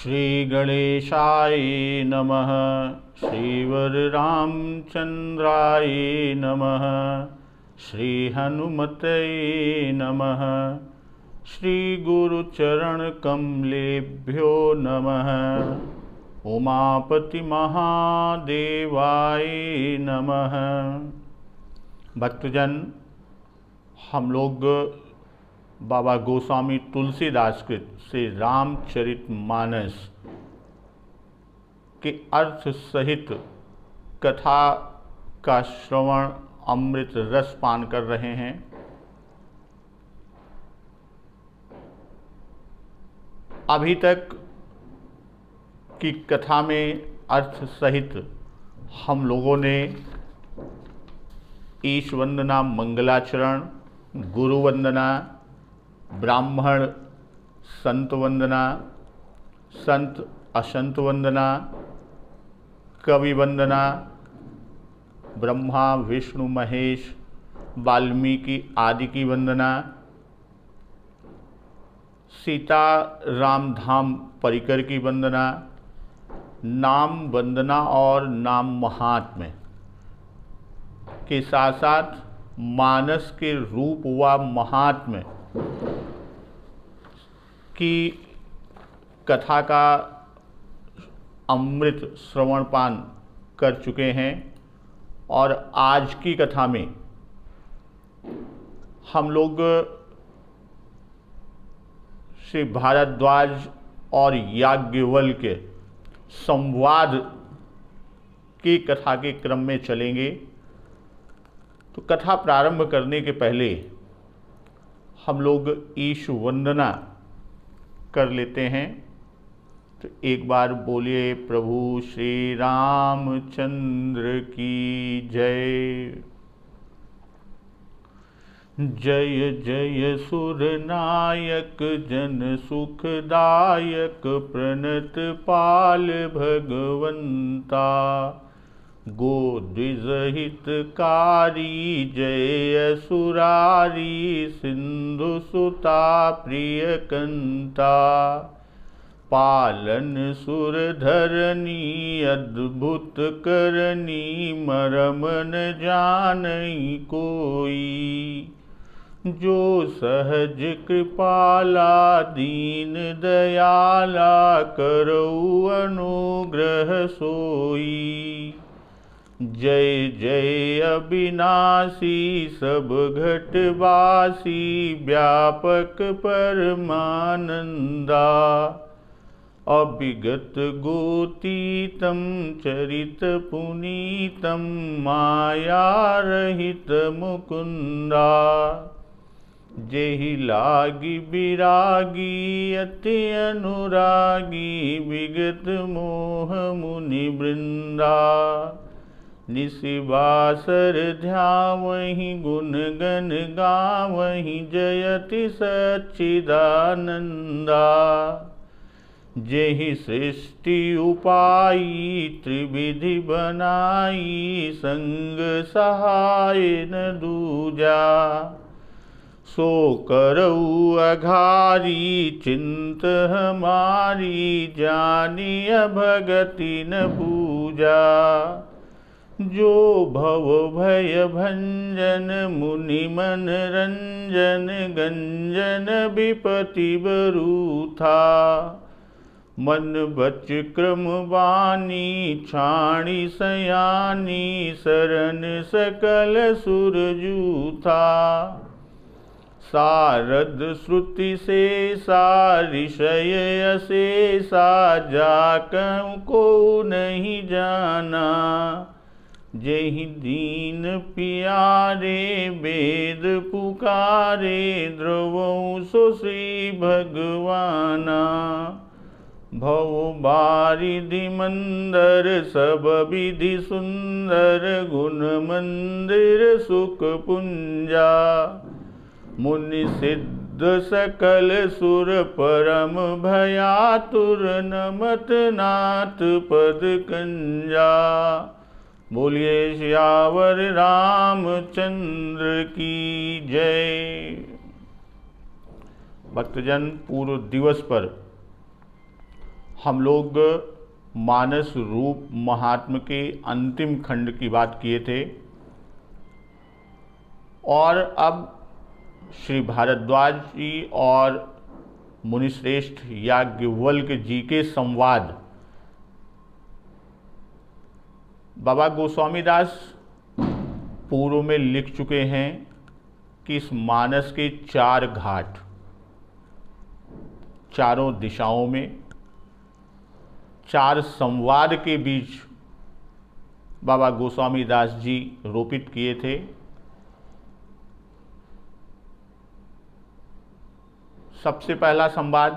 श्री गणेशाय नमः। श्रीवररामचंद्राय नमः। श्री हनुमते नमः। श्री गुरुचरणकमलेभ्यो नमः। उमापति महादेवाय नमः। भक्तजन, हम लोग बाबा गोस्वामी तुलसीदास कृत से रामचरितमानस के अर्थ सहित कथा का श्रवण अमृत रस पान कर रहे हैं। अभी तक की कथा में अर्थ सहित हम लोगों ने ईश वंदना, मंगलाचरण, गुरु वंदना, ब्राह्मण संत वंदना, संत असंत वंदना, कवि वंदना, ब्रह्मा विष्णु महेश वाल्मीकि आदि की वंदना, सीता राम धाम परिकर की वंदना, नाम वंदना और नाम महात्म्य के साथ साथ मानस के रूप व महात्म्य की कथा का अमृत श्रवण पान कर चुके हैं। और आज की कथा में हम लोग श्री भारद्वाज और याज्ञवल्क्य संवाद की कथा के क्रम में चलेंगे। तो कथा प्रारंभ करने के पहले हम लोग ईश वंदना कर लेते हैं। तो एक बार बोलिए, प्रभु श्री रामचंद्र की जय। जय जय सुरनायक जन सुखदायक प्रणत पाल भगवंता। गो द्विजहितकारी जय सुरारी सिंधु सुता प्रिय कंता। पालन सुर धरनी अद्भुत करनी मरम न जानई कोई। जो सहज कृपाला दीन दयाला करऊ अनुग्रह सोई। जय जय अविनाशी सब घटवासी व्यापक परमानंदा। अभिगत गोतीतम चरित पुनीतम माया रहित मुकुंदा। जेहि लागी विरागी अति अनुरागी विगत मोह मुनि वृंदा। निशिवासर ध्यावहि गुण गण गावहि जयति सच्चिदानंदा। जेहि सृष्टि उपाई त्रिविधि बनाई संग सहाय न दूजा। सो करऊ अघारी चिंत हमारी जानिय भगति न पूजा। जो भव भय भंजन मुनि मन रंजन गंजन विपति बरूथा। मन बच क्रम वाणी छाणी सयानी सरन सकल सुर जूथा। सारद श्रुति से सारिषय अशेषा जाकं को नहीं जाना। जेहि दीन पियारे वेद पुकारे द्रवौ सो श्री भगवाना। भव बारिधि मंदर सब विधि सुंदर गुण मंदिर सुख पुंजा। मुनि सिद्ध सकल सुर परम भयातुर नमत नाथ पद कंजा। बोलिए सियावर रामचंद्र की जय। भक्तजन, पूर्व दिवस पर हम लोग मानस रूप महात्म के अंतिम खंड की बात किए थे और अब श्री भारद्वाज जी और मुनिश्रेष्ठ याज्ञवल्क्य जी के संवाद बाबा गोस्वामी दास पूर्व में लिख चुके हैं कि इस मानस के 4 घाट चारों दिशाओं में 4 संवाद के बीच बाबा गोस्वामी दास जी रोपित किए थे। सबसे पहला संवाद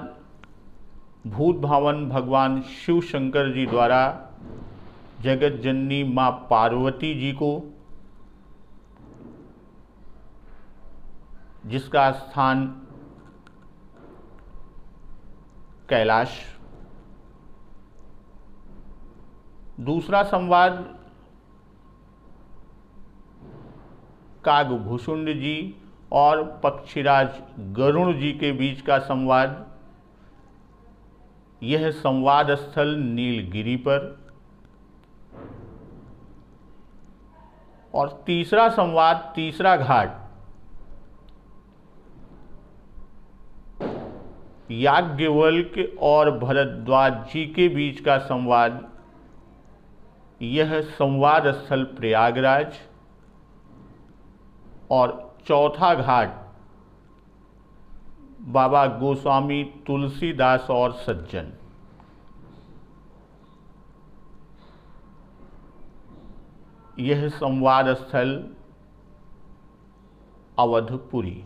भूत भावन भगवान शिव शंकर जी द्वारा जगत जननी माँ पार्वती जी को, जिसका स्थान कैलाश। दूसरा संवाद कागभूषुंड जी और पक्षीराज गरुण जी के बीच का संवाद। यह संवाद स्थल नीलगिरी पर। और तीसरा संवाद, तीसरा घाट याज्ञवल्क्य और भरद्वाज जी के बीच का संवाद। यह संवाद स्थल प्रयागराज। और चौथा घाट बाबा गोस्वामी तुलसीदास और सज्जन। यह संवाद स्थल अवधपुरी।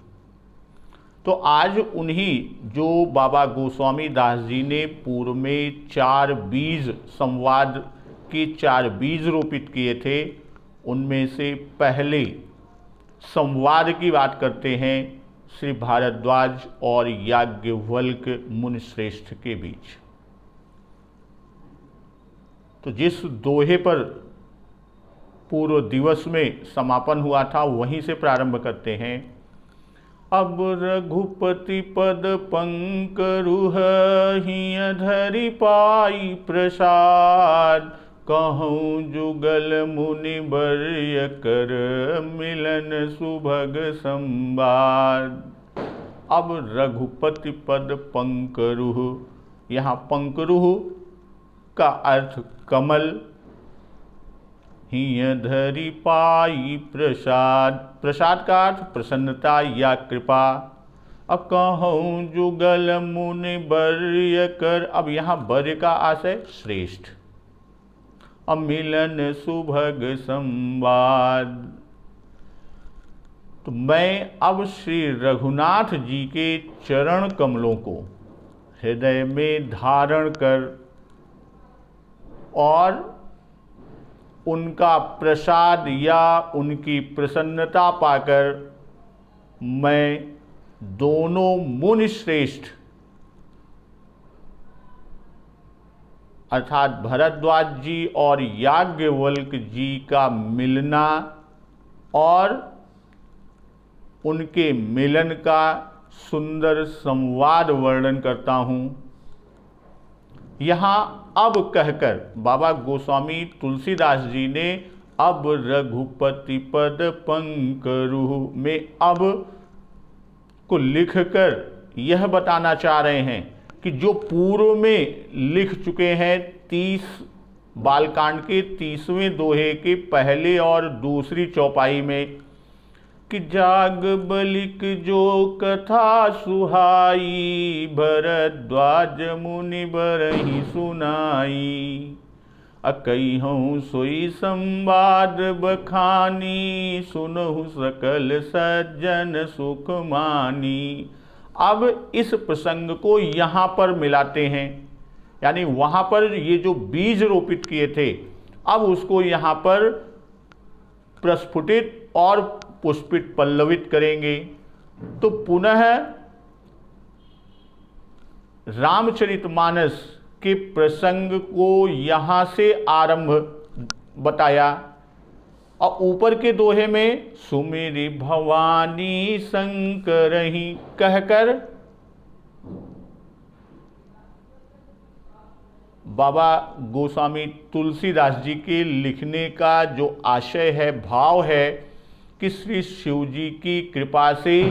तो आज उन्हीं जो बाबा गोस्वामी दास जी ने पूर्व में 4 बीज संवाद के 4 बीज रोपित किए थे, उनमें से पहले संवाद की बात करते हैं श्री भारद्वाज और याज्ञवल्क्य मुनिश्रेष्ठ के बीच। तो जिस दोहे पर पूर्व दिवस में समापन हुआ था वहीं से प्रारंभ करते हैं। अब रघुपति पद पंकरुह हिय धरि पाई प्रसाद, कहूँ जुगल मुनि वर्य कर मिलन सुभग संवाद। अब रघुपति पद पंकरुह, यहाँ पंकरुह का अर्थ कमल, हिय धरि पाई प्रसाद, प्रसाद का अर्थ प्रसन्नता या कृपा। अब कहूँ जुगल मुनि वर्य कर, अब यहाँ वर्य का आशय श्रेष्ठ। मिलन सुभग संवाद। तो मैं अब श्री रघुनाथ जी के चरण कमलों को हृदय में धारण कर और उनका प्रसाद या उनकी प्रसन्नता पाकर मैं दोनों मुनिश्रेष्ठ अर्थात भरद्वाज जी और याज्ञवल्क्य जी का मिलना और उनके मिलन का सुंदर संवाद वर्णन करता हूँ। यहाँ अब कहकर बाबा गोस्वामी तुलसीदास जी ने अब रघुपति पद पंकरुह में अब को लिखकर यह बताना चाह रहे हैं कि जो पूर्व में लिख चुके हैं 30 बालकांड के 30वें दोहे के पहले और दूसरी चौपाई में कि जाग बलिक जो कथा सुहाई, भरद्वाज मुनि बरहि सुनाई। अकैहूँ सोई संवाद बखानी, सुनहु सकल सज्जन सुख मानी। अब इस प्रसंग को यहाँ पर मिलाते हैं, यानी वहाँ पर ये जो बीज रोपित किए थे अब उसको यहाँ पर प्रस्फुटित और पुष्पित पल्लवित करेंगे। तो पुनः रामचरितमानस के प्रसंग को यहाँ से आरंभ बताया और ऊपर के दोहे में सुमेरी भवानी शंकरहि कहकर बाबा गोस्वामी तुलसीदास जी के लिखने का जो आशय है, भाव है कि श्री शिव जी की कृपा से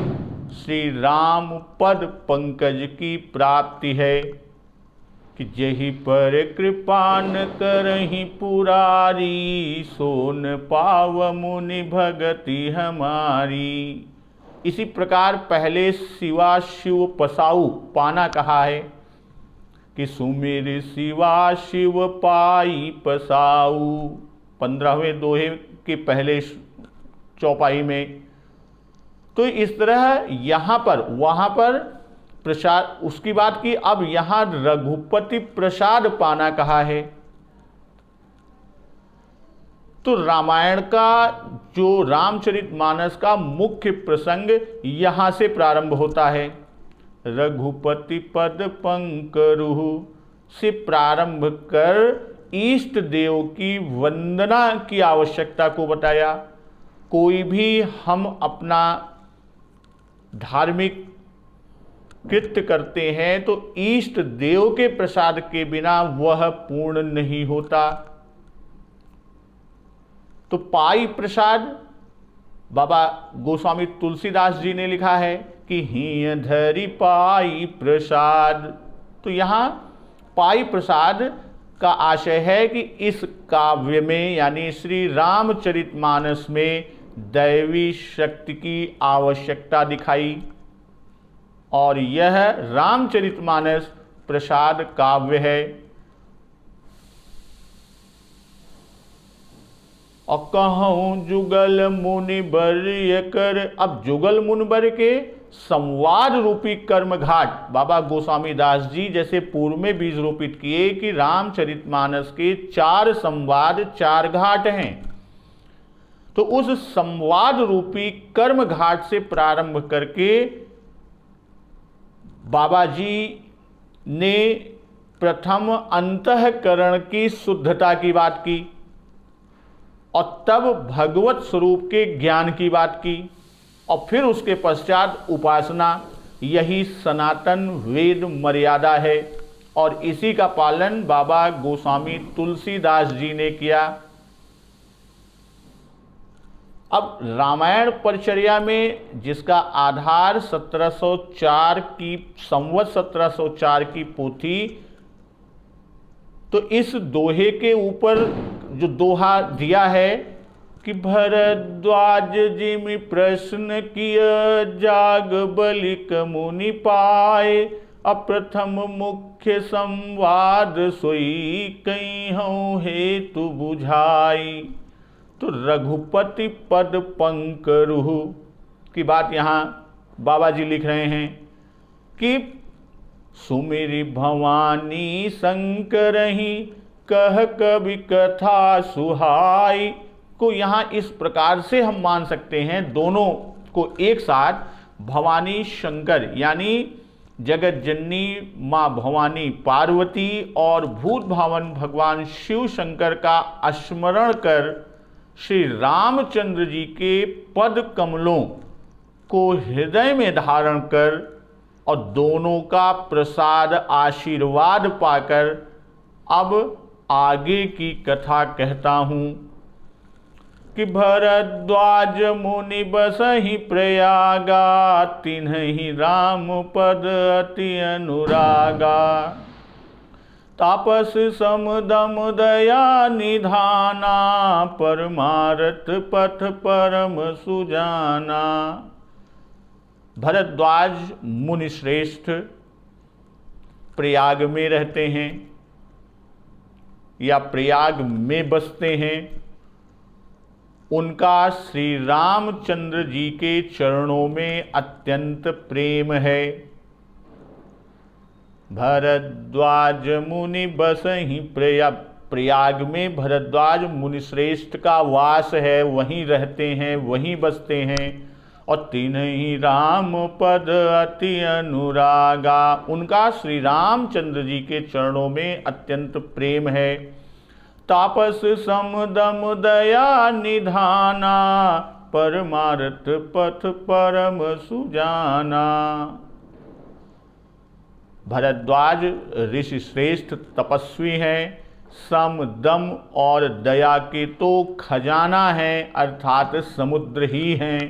श्री राम पद पंकज की प्राप्ति है कि जही पर कृपा न करहि पुरारी, सोन पाव मुनि भगति हमारी। इसी प्रकार पहले शिवा शिव पसाऊ पाना कहा है कि सुमिर शिवा शिव पाई पसाऊ, 15वें दोहे के पहले चौपाई में। तो इस तरह यहाँ पर वहाँ पर प्रसाद उसकी बात की, अब यहाँ रघुपति प्रसाद पाना कहा है। तो रामायण का जो रामचरितमानस का मुख्य प्रसंग यहाँ से प्रारंभ होता है। रघुपति पद पंकरुहु से प्रारंभ कर इष्ट देव की वंदना की आवश्यकता को बताया। कोई भी हम अपना धार्मिक कृत्य करते हैं तो इष्ट देव के प्रसाद के बिना वह पूर्ण नहीं होता। तो पाई प्रसाद बाबा गोस्वामी तुलसीदास जी ने लिखा है कि हिय धरि पाई प्रसाद। तो यहाँ पाई प्रसाद का आशय है कि इस काव्य में यानी श्री रामचरितमानस में दैवी शक्ति की आवश्यकता दिखाई और यह रामचरितमानस प्रसाद काव्य है। और कहूँ जुगल मुनि वर्य कर, अब जुगल मुनिवर के संवाद रूपी कर्म घाट बाबा गोस्वामी दास जी जैसे पूर्व में बीज रोपित किए कि रामचरितमानस के 4 संवाद 4 घाट हैं। तो उस संवाद रूपी कर्म घाट से प्रारंभ करके बाबा जी ने प्रथम अंतःकरण की शुद्धता की बात की और तब भगवत स्वरूप के ज्ञान की बात की और फिर उसके पश्चात उपासना। यही सनातन वेद मर्यादा है और इसी का पालन बाबा गोस्वामी तुलसीदास जी ने किया। अब रामायण परिचर्या में जिसका आधार 1704 की संवत 1704 की पोथी, तो इस दोहे के ऊपर जो दोहा दिया है कि भरद्वाज जिमि प्रश्न किया, जाग बलिक मुनि पाए, अप्रथम मुख्य संवाद सोई, कहीं हेतु बुझाई। तो रघुपति पद पंकरुहु की बात यहाँ बाबा जी लिख रहे हैं कि सुमिरि भवानी शंकरहि, कह कवि कथा सुहाई को यहाँ इस प्रकार से हम मान सकते हैं, दोनों को एक साथ भवानी शंकर यानी जगत जननी माँ भवानी पार्वती और भूत भावन भगवान शिव शंकर का स्मरण कर श्री रामचंद्र जी के पद कमलों को हृदय में धारण कर और दोनों का प्रसाद आशीर्वाद पाकर अब आगे की कथा कहता हूँ कि भरद्वाज मुनि बसहि प्रयागा, तिन्हि राम पद अति अनुरागा, तापस समदम दया निधाना, परमारथ पथ परम सुजाना। भरद्वाज मुनि श्रेष्ठ प्रयाग में रहते हैं या प्रयाग में बसते हैं। उनका श्री रामचंद्र जी के चरणों में अत्यंत प्रेम है। भरद्वाज मुनि बसहि प्रयाग में भरद्वाज मुनि श्रेष्ठ का वास है, वहीं रहते हैं, वहीं बसते हैं। और तिन्हि राम पद अति अनुरागा, उनका श्री रामचंद्र जी के चरणों में अत्यंत प्रेम है। तापस समदम दया निधाना, परमारथ पथ परम सुजाना। भरद्वाज ऋषि श्रेष्ठ तपस्वी हैं, सम दम और दया के तो खजाना हैं, अर्थात समुद्र ही हैं।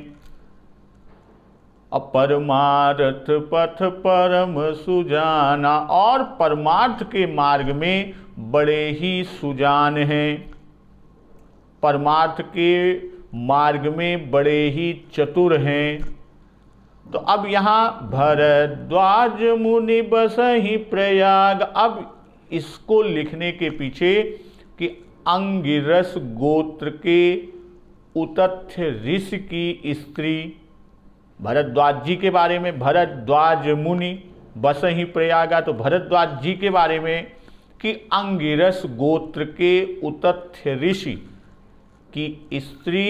अपरमार्थ पथ परम सुजाना, और परमार्थ के मार्ग में बड़े ही सुजान हैं, परमार्थ के मार्ग में बड़े ही चतुर हैं। तो अब यहाँ भरद्वाज मुनि बसहि प्रयाग, अब इसको लिखने के पीछे कि अंगिरस गोत्र के उतथ्य ऋषि की स्त्री, भरद्वाज जी के बारे में, भरद्वाज मुनि बसहि प्रयागा, तो भरद्वाज जी के बारे में कि अंगिरस गोत्र के उतथ्य ऋषि की स्त्री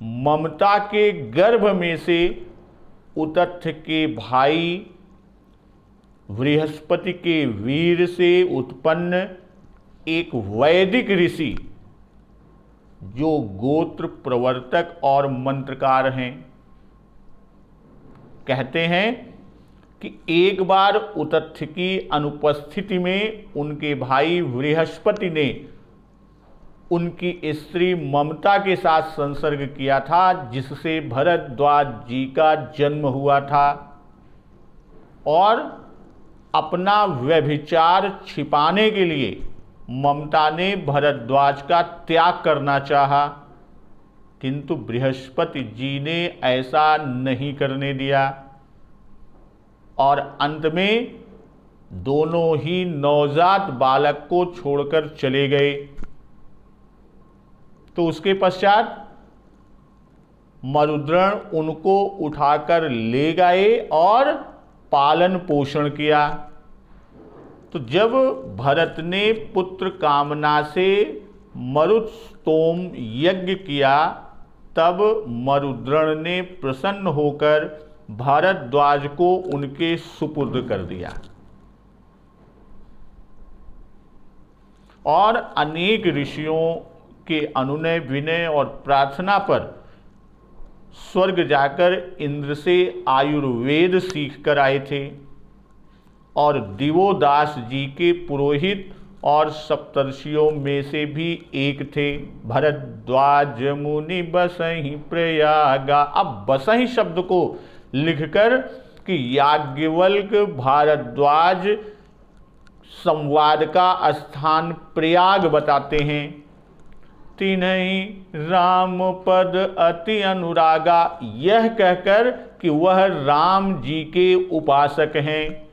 ममता के गर्भ में से उतथ्य के भाई बृहस्पति के वीर से उत्पन्न एक वैदिक ऋषि जो गोत्र प्रवर्तक और मंत्रकार हैं। कहते हैं कि एक बार उतथ्य की अनुपस्थिति में उनके भाई बृहस्पति ने उनकी स्त्री ममता के साथ संसर्ग किया था, जिससे भरद्वाज जी का जन्म हुआ था, और अपना व्यभिचार छिपाने के लिए ममता ने भरद्वाज का त्याग करना चाहा, किंतु बृहस्पति जी ने ऐसा नहीं करने दिया, और अंत में दोनों ही नवजात बालक को छोड़कर चले गए। तो उसके पश्चात मरुद्रण उनको उठाकर ले गए और पालन पोषण किया। तो जब भरत ने पुत्र कामना से मरुत्स्तोम यज्ञ किया, तब मरुद्रण ने प्रसन्न होकर भारद्वाज को उनके सुपुर्द कर दिया, और अनेक ऋषियों के अनुनय विनय और प्रार्थना पर स्वर्ग जाकर इंद्र से आयुर्वेद सीख कर आए थे, और दिवोदास जी के पुरोहित और सप्तर्षियों में से भी एक थे। भरद्वाज मुनि बसहि प्रयागा, अब बसहि शब्द को लिखकर कि याज्ञवल्क भारद्वाज संवाद का स्थान प्रयाग बताते हैं। तिन्हि राम पद अति अनुरागा, यह कहकर कि वह राम जी के उपासक हैं।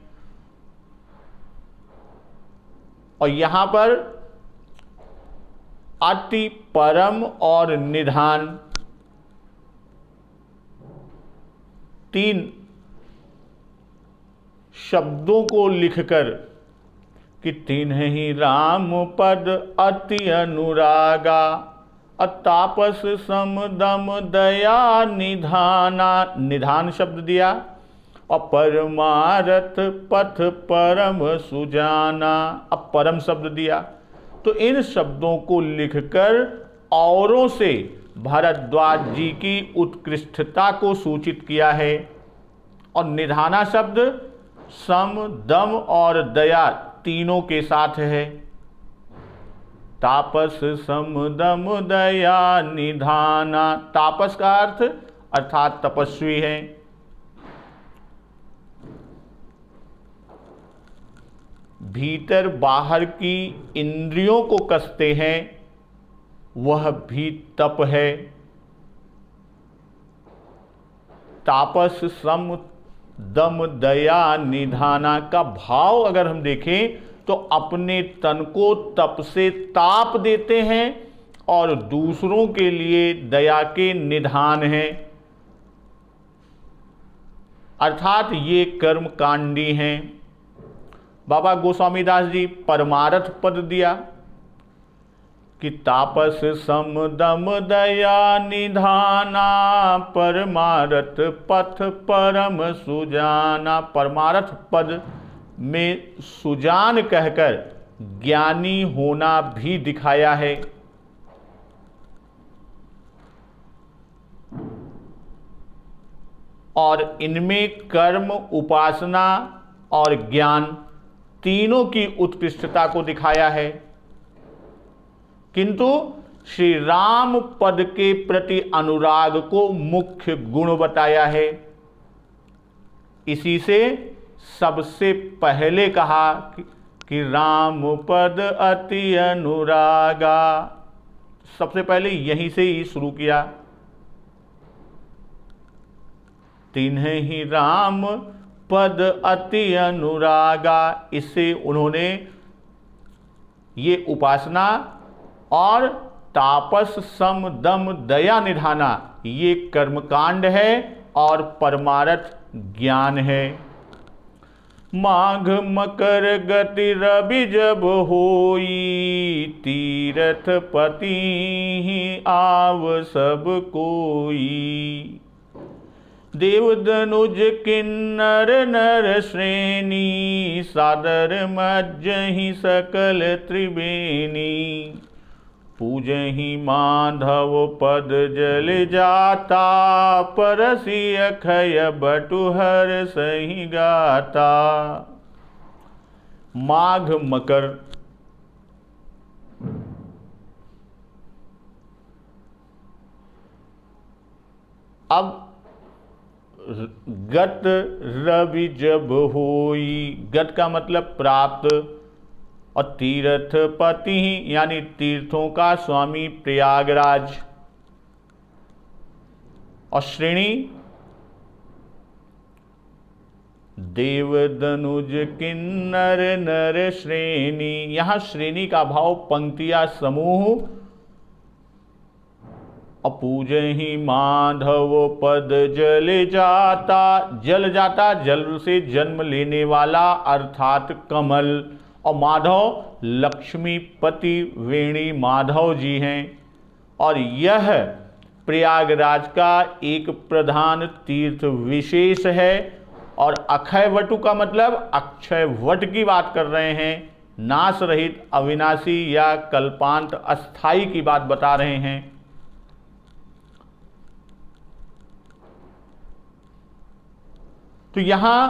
और यहां पर अति परम और निधान, तीन शब्दों को लिखकर कि तिन्हि राम पद अति अनुरागा, अतापस सम दम दया निधाना, निधान शब्द दिया, और परमारथ पथ परम सुजाना, अब परम शब्द दिया। तो इन शब्दों को लिखकर औरों से भारद्वाज जी की उत्कृष्टता को सूचित किया है। और निधाना शब्द सम दम और दया तीनों के साथ है। तापस सम दम दया निधाना, तापस का अर्थ अर्थात तपस्वी है। भीतर बाहर की इंद्रियों को कसते हैं, वह भी तप है। तापस सम दम दया निधाना का भाव अगर हम देखें तो अपने तन को तप से ताप देते हैं और दूसरों के लिए दया के निधान हैं, अर्थात ये कर्मकांडी हैं। बाबा गोस्वामी दास जी परमारथ पद दिया कि तापस सम दम दया निधाना, परमारथ पथ परम सुजाना। परमारथ पद में सुजान कहकर ज्ञानी होना भी दिखाया है। और इनमें कर्म, उपासना और ज्ञान तीनों की उत्कृष्टता को दिखाया है, किंतु श्री राम पद के प्रति अनुराग को मुख्य गुण बताया है। इसी से सबसे पहले कहा कि राम पद अति अनुरागा, सबसे पहले यहीं से ही शुरू किया। तिन्हें ही राम पद अति अनुरागा, इससे उन्होंने ये उपासना और तापस सम दम दया निधाना ये कर्मकांड है और परमार्थ ज्ञान है। माघ मकर गति रवि जब होई, तीरथ पति ही आव सब कोई। देव दनुज किन्नर नर श्रेणी, सादर मज्जहि सकल त्रिवेणी। पूजहि माधव पद जल जाता, परसी अखय बटुहर सही गाता। माघ मकर, अब गत रवि जब होई, गत का मतलब प्राप्त, और तीर्थ पति यानी तीर्थों का स्वामी प्रयागराज, और श्रेणी देव दनुज किन्नर नर श्रेणी। यहां श्रेणी का भाव पंक्तियां समूह, अपूजहि माधव पद जल जाता, जल जाता जल से जन्म लेने वाला अर्थात कमल, और माधव लक्ष्मीपति वेणी माधव जी हैं। और यह प्रयागराज का एक प्रधान तीर्थ विशेष है। और अक्षय वटु का मतलब अक्षय वट की बात कर रहे हैं, नाश रहित अविनाशी या कल्पांत अस्थाई की बात बता रहे हैं। तो यहां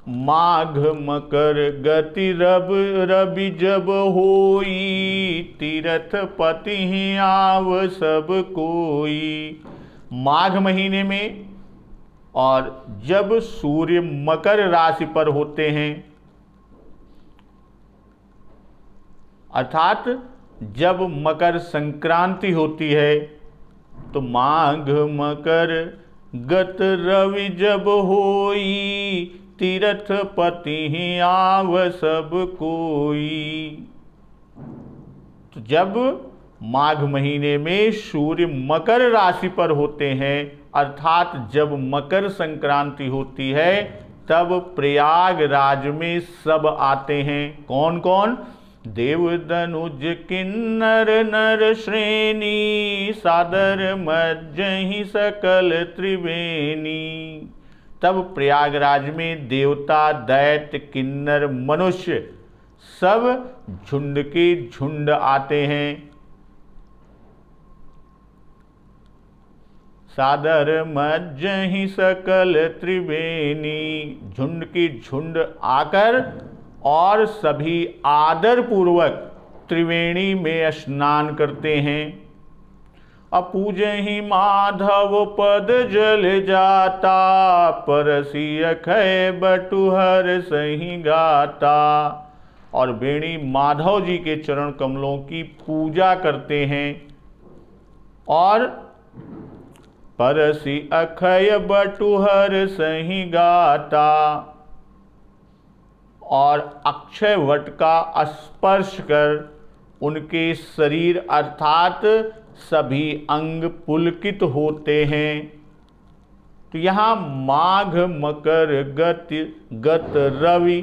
माघ मकर गति रवि जब होई, तीर्थ पति ही आव सब कोई। माघ महीने में और जब सूर्य मकर राशि पर होते हैं, अर्थात जब मकर संक्रांति होती है, तो माघ मकर गत रवि जब होई, तीर्थ पति ही आव सब कोई। तो जब माघ महीने में सूर्य मकर राशि पर होते हैं, अर्थात जब मकर संक्रांति होती है, तब प्रयागराज में सब आते हैं। कौन कौन? देव दनुज किन्नर नर श्रेणी, सादर मज्जहि सकल त्रिवेणी। तब प्रयागराज में देवता, दैत्य, किन्नर, मनुष्य सब झुंड के झुंड आते हैं। सादर मज्जहि सकल त्रिवेणी, झुंड की झुंड आकर और सभी आदर पूर्वक त्रिवेणी में स्नान करते हैं। अपूजहि माधव पद जल जाता, परसी अखय बटुहर सही गाता। और बेणी माधव जी के चरण कमलों की पूजा करते हैं और परसी अखय बटुहर सही गाता, और अक्षय वट का स्पर्श कर उनके शरीर अर्थात सभी अंग पुलकित होते हैं। तो यहाँ माघ मकर गत रवि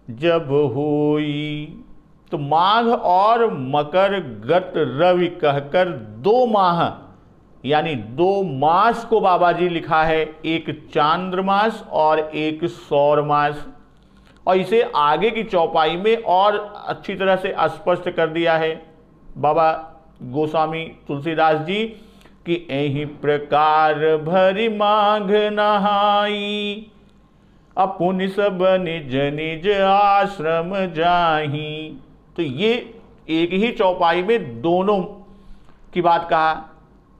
जब होई, तो माघ और मकर गत रवि कहकर 2 माह यानी 2 मास को बाबा जी लिखा है, एक चांद्रमास और एक सौर मास। और इसे आगे की चौपाई में और अच्छी तरह से स्पष्ट कर दिया है बाबा गोस्वामी तुलसीदास जी कि एहि प्रकार भरी माघ नहाई, अपुनि सब निज निज आश्रम जाही। तो ये एक ही चौपाई में दोनों की बात कहा।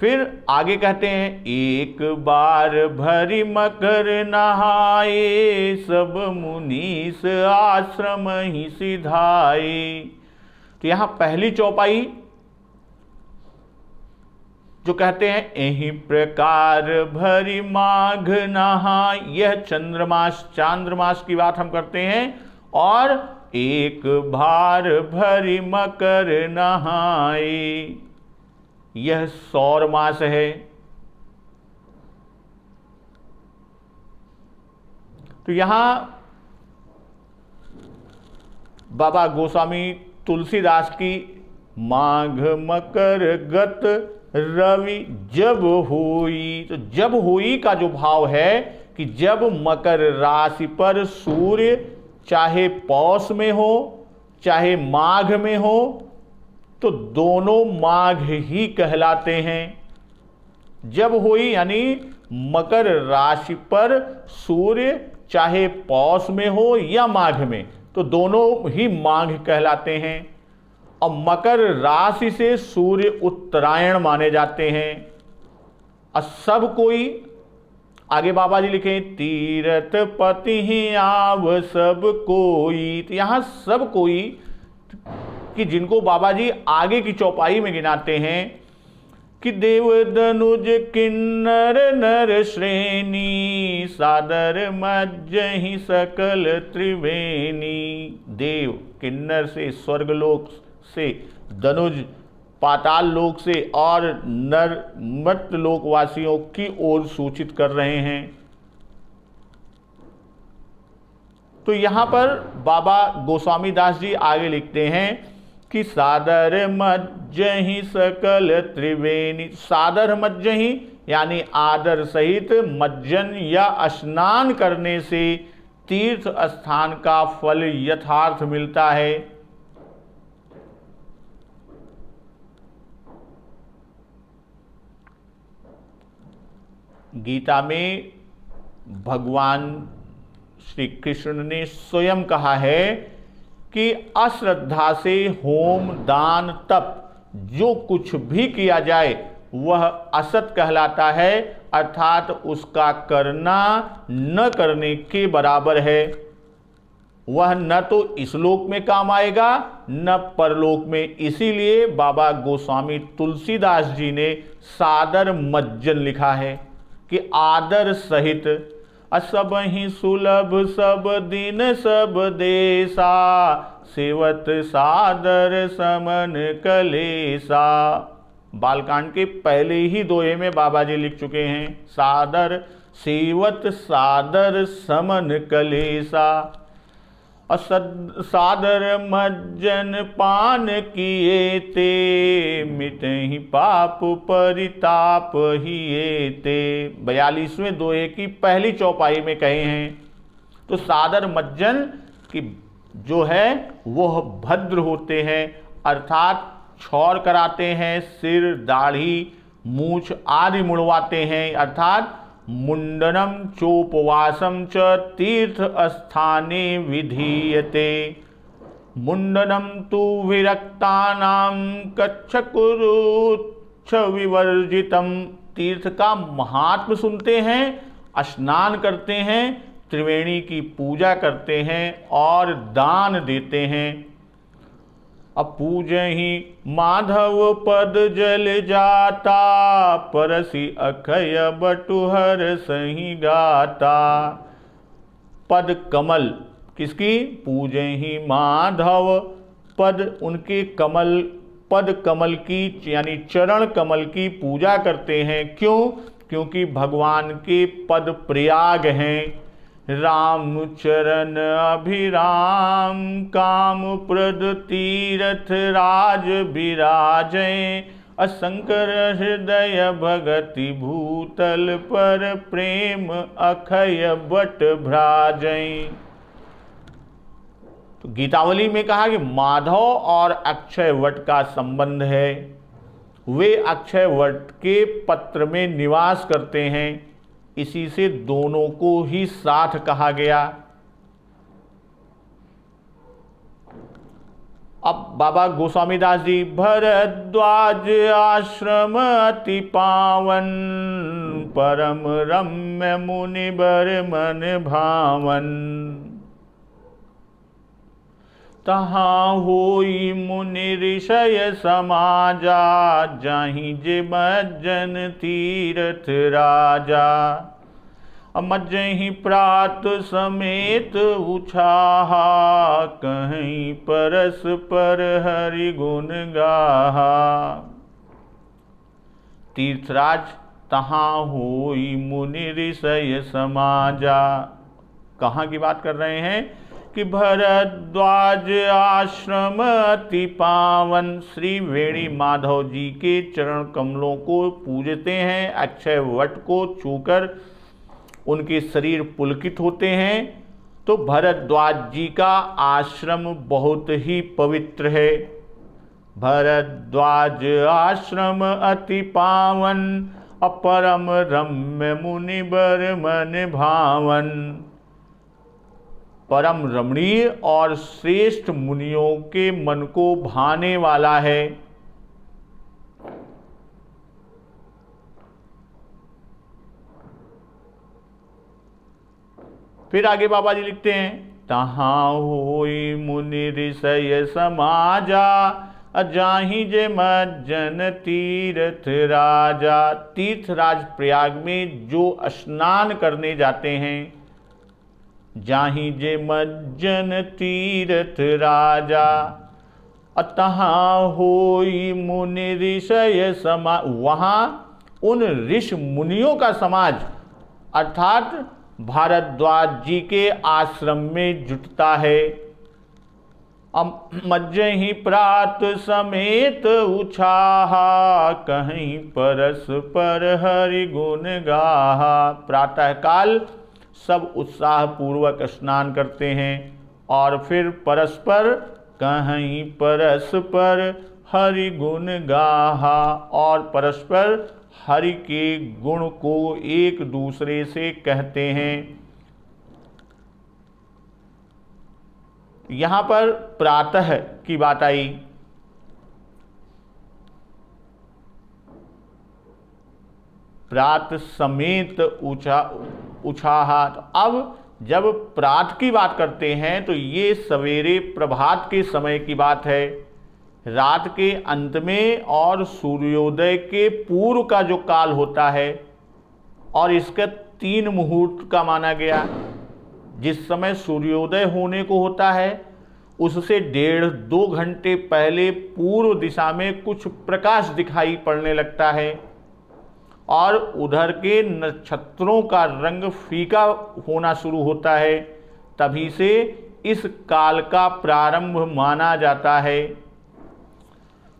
फिर आगे कहते हैं, एक बार भरी मकर नहाए, सब मुनीस आश्रम ही सिधाए। तो यहां पहली चौपाई जो कहते हैं, यही प्रकार भरी माघ नहाए, यह चांद्रमास की बात हम करते हैं। और एक बार भरी मकर नहाए, यह सौर मास है। तो यहां बाबा गोस्वामी तुलसीदास की माघ मकर गत रवि जब हुई, तो जब हुई का जो भाव है कि जब मकर राशि पर सूर्य चाहे पौष में हो चाहे माघ में हो, तो दोनों माघ ही कहलाते हैं। जब हुई यानी मकर राशि पर सूर्य चाहे पौष में हो या माघ में, तो दोनों ही माघ कहलाते हैं। और मकर राशि से सूर्य उत्तरायण माने जाते हैं। और सब कोई, आगे बाबा जी लिखे, तीरथ पति ही आव सब कोई। तो यहां सब कोई कि जिनको बाबा जी आगे की चौपाई में गिनाते हैं कि देव दनुज किन्नर नर श्रेणी, सादर मज्जहि सकल त्रिवेणी। देव किन्नर से, स्वर्गलोक से, दनुज पाताल लोक से, और नर मर्त्य लोकवासियों की ओर सूचित कर रहे हैं। तो यहां पर बाबा गोस्वामी दास जी आगे लिखते हैं कि सादर मज्जहि सकल त्रिवेणी। सादर मज्जहि यानी आदर सहित मज्जन या स्नान करने से तीर्थ स्थान का फल यथार्थ मिलता है। गीता में भगवान श्री कृष्ण ने स्वयं कहा है कि अश्रद्धा से होम दान तप जो कुछ भी किया जाए वह असत कहलाता है, अर्थात उसका करना न करने के बराबर है। वह न तो इस लोक में काम आएगा न परलोक में। इसीलिए बाबा गोस्वामी तुलसीदास जी ने सादर मज्जन लिखा है कि आदर सहित। असब ही सुलभ सब दिन सब देसा, सेवत सादर समन कलेसा। बालकांड के पहले ही दोहे में बाबा जी लिख चुके हैं, सादर सेवत सादर समन कलेसा। सादर मज्जन पान किए ते, मिटहि पाप परिताप हिए ते। 42वें दोहे की पहली चौपाई में कहे हैं। तो सादर मज्जन की जो है वह भद्र होते हैं, अर्थात छौर कराते हैं, सिर दाढ़ी मूछ आदि मुड़वाते हैं, अर्थात मुंडनम चोपवासम च तीर्थ स्थाने विधीयते। मुंडनम तु विरक्तानां कच्छकुरुच्छ विवर्जितम। तीर्थ का महात्म सुनते हैं, स्नान करते हैं, त्रिवेणी की पूजा करते हैं और दान देते हैं। अपूजहि माधव पद जल जाता, परसि अखय बटुहर सही गाता। पद कमल किसकी? पूजहि माधव पद, उनके कमल, पद कमल की यानी चरण कमल की पूजा करते हैं। क्यों? क्योंकि भगवान के पद प्रयाग हैं। राम चरण अभिराम काम प्रद तीरथ राज विराजय, असंकर हृदय भगति भूतल पर प्रेम अखय बट भ्राजय। तो गीतावली में कहा कि माधव और अक्षय वट का संबंध है। वे अक्षय वट के पत्र में निवास करते हैं। इसी से दोनों को ही साथ कहा गया। अब बाबा गोस्वामी दास जी, भरद्वाज आश्रम अति पावन, परम रम्य मुनिबर मन भावन, तहाँ होई मुनि ऋषय समाजा, जाहि जे मज्जन तीरथ राजा, मज्जहि प्रात समेत उछाहा, कहीं परस्पर हरि गुण गाहा। तीर्थराज तहाँ होई मुनि ऋषय समाजा, कहाँ की बात कर रहे हैं कि भरद्वाज आश्रम अति पावन, श्री वेणी माधव जी के चरण कमलों को पूजते हैं, अक्षय वट को छूकर उनके शरीर पुलकित होते हैं। तो भरद्वाज जी का आश्रम बहुत ही पवित्र है। भरद्वाज आश्रम अति पावन, अपरम रम्य मुनिबर मन भावन, परम रमणीय और श्रेष्ठ मुनियों के मन को भाने वाला है। फिर आगे बाबा जी लिखते हैं, तहाँ होई मुनि ऋषय समाजा, जाहि जे मज्जन तीर्थ राजा। तीर्थराज प्रयाग में जो स्नान करने जाते हैं, जाहि जे मज्जन तीर्थ राजा, तहाँ होई मुनि ऋषय समा, वहाँ उन ऋषि मुनियों का समाज अर्थात भारद्वाज जी के आश्रम में जुटता है। मज्जहि प्रात समेत उछाहा, कहीं परस्पर हरि गुण गाहा। प्रातःकाल सब उत्साह पूर्वक स्नान करते हैं और फिर परस्पर कहीं परस्पर हरि गुण गाहा, और परस्पर हरि के गुण को एक दूसरे से कहते हैं। यहां पर प्रातः की बात आई। प्रात समेत उछाहा। अब जब प्रात की बात करते हैं तो ये सवेरे प्रभात के समय की बात है, रात के अंत में और सूर्योदय के पूर्व का जो काल होता है, और इसका 3 मुहूर्त का माना गया। जिस समय सूर्योदय होने को होता है उससे 1.5-2 घंटे पहले पूर्व दिशा में कुछ प्रकाश दिखाई पड़ने लगता है, और उधर के नक्षत्रों का रंग फीका होना शुरू होता है। तभी से इस काल का प्रारंभ माना जाता है।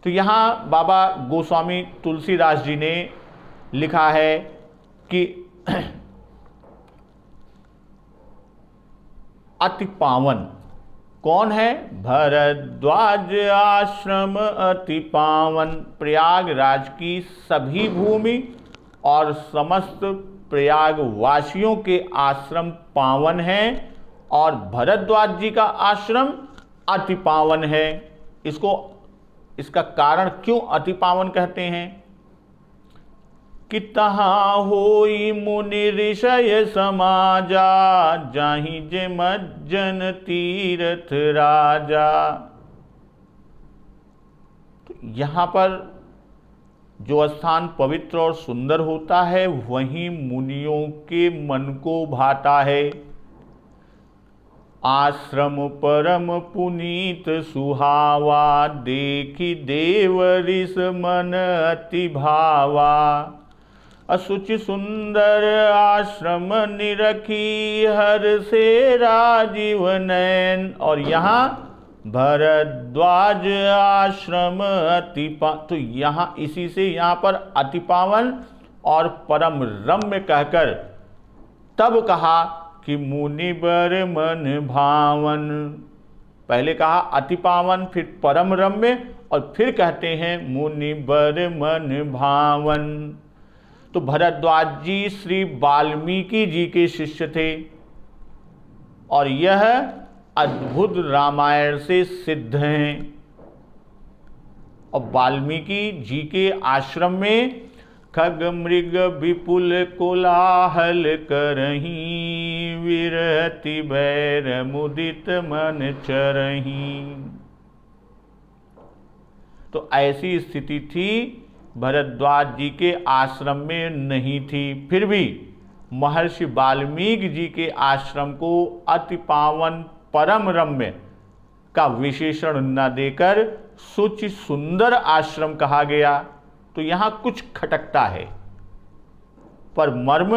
तो यहाँ बाबा गोस्वामी तुलसीदास जी ने लिखा है कि अति पावन कौन है? भरद्वाज आश्रम अति पावन। प्रयागराज की सभी भूमि और समस्त प्रयागवासियों के आश्रम पावन हैं, और भरद्वाज जी का आश्रम अति पावन है। इसका कारण क्यों अति पावन कहते हैं कि तहाँ होई मुनि ऋषय समाजा, जाहि जे मज्जन तीर्थ राजा। तो यहाँ पर जो स्थान पवित्र और सुंदर होता है वहीं मुनियों के मन को भाता है। आश्रम परम पुनीत सुहावा, देखी देव ऋष मन अति भावा। असुचि सुंदर आश्रम निरखी, हर से राजीव नयन। और यहाँ भरद्वाज आश्रम अति तो यहाँ इसी से यहाँ पर अति पावन और परम रम्य कहकर तब कहा कि मुनिबर मन भावन। पहले कहा अति पावन, फिर परम रम्य, और फिर कहते हैं मुनिबर मन भावन। तो भरद्वाज जी श्री वाल्मीकि जी के शिष्य थे और यह अद्भुत रामायण से सिद्ध हैं। और वाल्मीकि जी के आश्रम में खग मृग विपुल कोलाहल करहीं, विरहति बैर मुदित मन चरहीं। तो ऐसी स्थिति थी, भरद्वाज जी के आश्रम में नहीं थी। फिर भी महर्षि वाल्मीकि जी के आश्रम को अति पावन परम रम्य का विशेषण न देकर सुचि सुंदर आश्रम कहा गया। तो यहाँ कुछ खटकता है, पर मर्म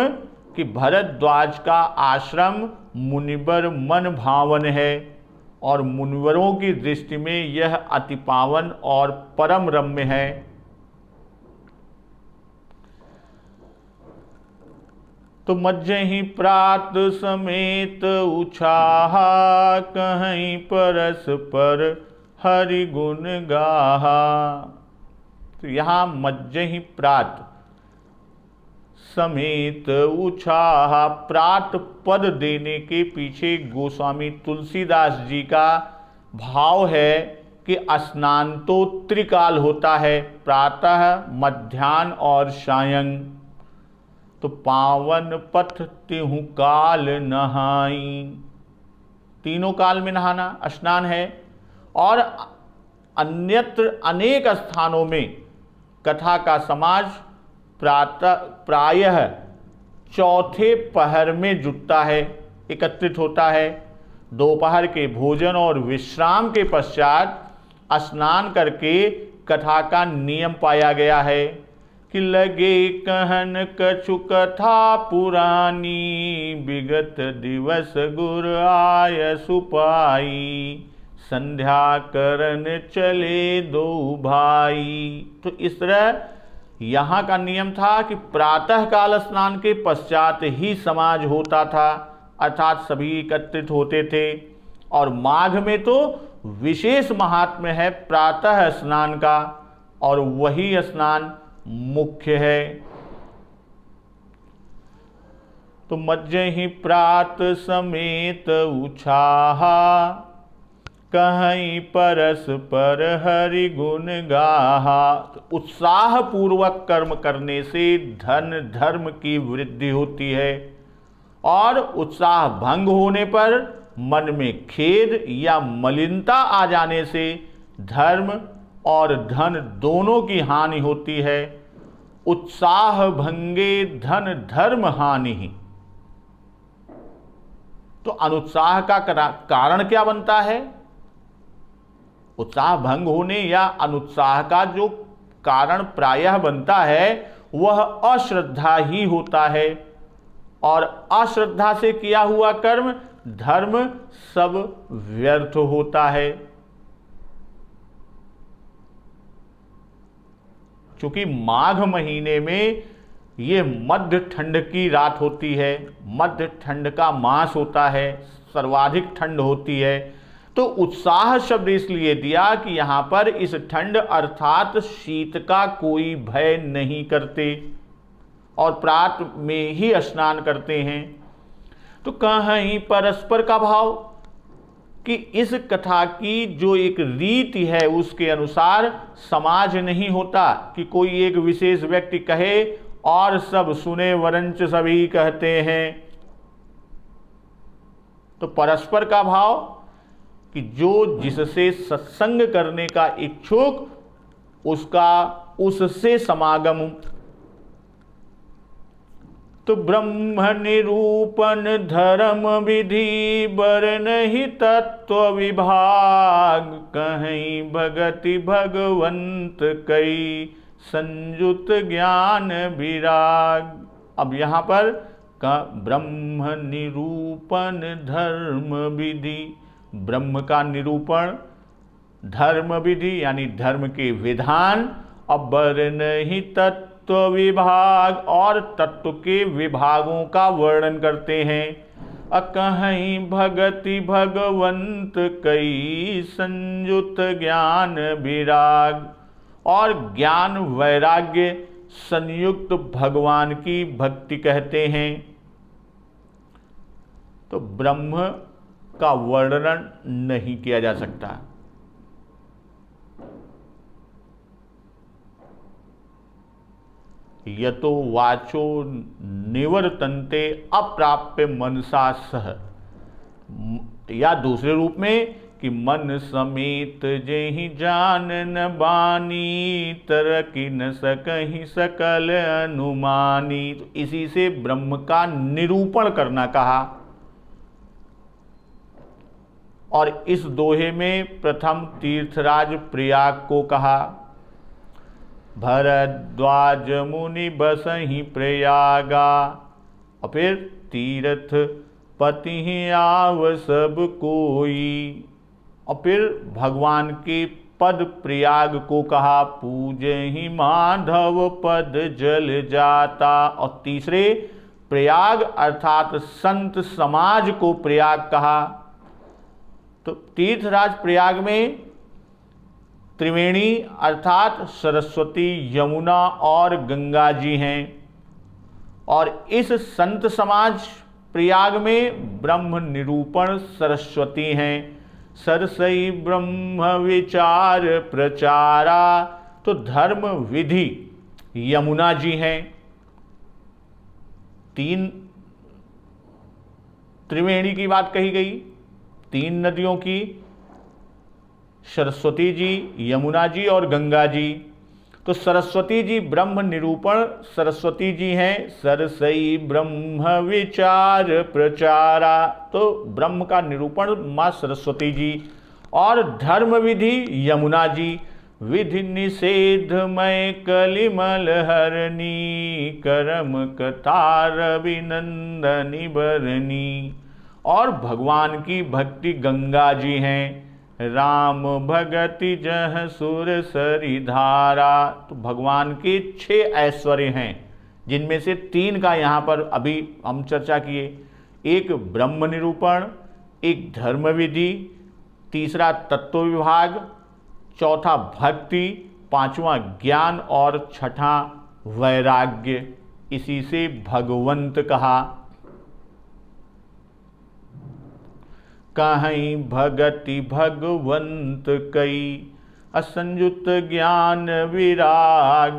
कि भरद्वाज का आश्रम मुनिवर मन भावन है और मुनिवरों की दृष्टि में यह अति पावन और परम रम्य है। तो मज्जहि प्रात समेत उछाहा, कहीं परस पर हरि गुण गाहा। तो यहाँ मज्जहि प्रात समेत उछाहा, प्रात पद देने के पीछे गोस्वामी तुलसीदास जी का भाव है कि स्नान तो त्रिकाल होता है, प्रातः मध्याह्न और सायं। तो पावन पथ तिहु काल नहाई, तीनों काल में नहाना स्नान है। और अन्यत्र अनेक स्थानों में कथा का समाज प्रायः चौथे पहर में जुटता है, एकत्रित होता है। दोपहर के भोजन और विश्राम के पश्चात स्नान करके कथा का नियम पाया गया है कि लगे कहन कछु कथा पुरानी, विगत दिवस गुर आय सुपाई, संध्या करन चले दो भाई। तो इस तरह यहाँ का नियम था कि प्रातः काल स्नान के पश्चात ही समाज होता था, अर्थात सभी एकत्रित होते थे। और माघ में तो विशेष महात्म्य है प्रातः स्नान का, और वही स्नान मुख्य है। तो मज्जहि प्रात समेत उछाहा, कहीं परस पर हरि गुण गाहा। उत्साह पूर्वक कर्म करने से धन धर्म की वृद्धि होती है, और उत्साह भंग होने पर मन में खेद या मलिनता आ जाने से धर्म और धन दोनों की हानि होती है। उत्साह भंगे धन धर्म हानि ही। तो अनुत्साह का कारण क्या बनता है? उत्साह भंग होने या अनुत्साह का जो कारण प्रायः बनता है वह अश्रद्धा ही होता है, और अश्रद्धा से किया हुआ कर्म धर्म सब व्यर्थ होता है। क्योंकि माघ महीने में ये मध्य ठंड की रात होती है, मध्य ठंड का मास होता है, सर्वाधिक ठंड होती है। तो उत्साह शब्द इसलिए दिया कि यहाँ पर इस ठंड अर्थात शीत का कोई भय नहीं करते और प्रात में ही स्नान करते हैं। तो कहीं परस्पर का भाव कि इस कथा की जो एक रीति है उसके अनुसार समाज नहीं होता कि कोई एक विशेष व्यक्ति कहे और सब सुने वरंच सभी कहते हैं। तो परस्पर का भाव कि जो जिससे सत्संग करने का इच्छुक उसका उससे समागम। तो ब्रह्म निरूपण धर्म विधि बरनहि तत्व विभाग, कहीं भगति भगवंत कई संयुत ज्ञान विराग। अब यहाँ पर ब्रह्म निरूपण धर्म विधि, ब्रह्म का निरूपण, धर्म विधि यानी धर्म के विधान, अब बरनहि तत्व विभाग और तत्व के विभागों का वर्णन करते हैं। अकहीं भगति भगवंत कई संयुत ज्ञान विराग, और ज्ञान वैराग्य संयुक्त भगवान की भक्ति कहते हैं। तो ब्रह्म का वर्णन नहीं किया जा सकता। यतो वाचो निवर्तन्ते अप्राप्य मनसा सह, या दूसरे रूप में कि मन समेत जेहि जान न बानी, तरकी न सकहि सकल अनुमानी। तो इसी से ब्रह्म का निरूपण करना कहा। और इस दोहे में प्रथम तीर्थराज प्रयाग को कहा। भरद्वाज मुनि बसहि प्रयागा, और फिर तीर्थ पति आव सब कोई। और फिर भगवान के पद प्रयाग को कहा। पूजहि माधव पद जल जाता। और तीसरे प्रयाग अर्थात संत समाज को प्रयाग कहा। तो तीर्थराज प्रयाग में त्रिवेणी अर्थात सरस्वती, यमुना और गंगा जी हैं। और इस संत समाज प्रयाग में ब्रह्म निरूपण सरस्वती हैं। सरसई ब्रह्म विचार प्रचारा, तो धर्म विधि यमुना जी हैं। तीन त्रिवेणी की बात कही गई, तीन नदियों की, सरस्वती जी, यमुना जी और गंगा जी। तो सरस्वती जी ब्रह्म निरूपण सरस्वती जी हैं। सरसई ब्रह्म विचार प्रचारा, तो ब्रह्म का निरूपण माँ सरस्वती जी। और धर्म विधि यमुना जी। विधि निषेध मय कलिमल हरनी, करम कथार अभिनंदनी बरनी। और भगवान की भक्ति गंगा जी हैं। राम भगति जह सुर सरी धारा, तो भगवान के 6 ऐश्वर्य हैं, जिनमें से 3 का यहाँ पर अभी हम चर्चा किए। एक ब्रह्म निरूपण, एक धर्म विधि, तीसरा तत्व विभाग, चौथा भक्ति, पांचवा ज्ञान और छठा वैराग्य। इसी से भगवंत कहा। कहीं भगति भगवंत कई, असंयुत ज्ञान विराग।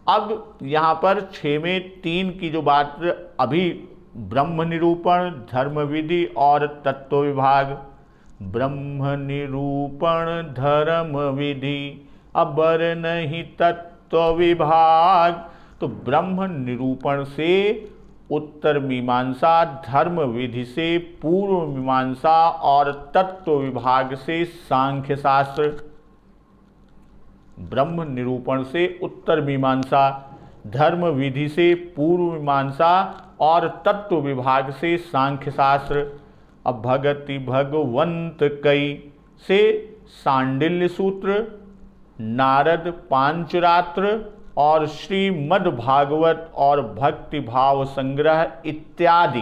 अब यहाँ पर 6 में 3 की जो बात अभी, ब्रह्म निरूपण, धर्म विधि और तत्व विभाग। ब्रह्म निरूपण धर्म विधि, अबर नहीं तत्व विभाग। तो ब्रह्म निरूपण से उत्तर मीमांसा, धर्म विधि से पूर्व मीमांसा और तत्व विभाग से सांख्य शास्त्र। ब्रह्म निरूपण से उत्तर मीमांसा, धर्म विधि से पूर्व मीमांसा और तत्व विभाग से सांख्य शास्त्र। अब भगति भगवंत कई से सांडिल्य सूत्र, नारद पांचरात्र और श्रीमद् भागवत और भक्ति भाव संग्रह इत्यादि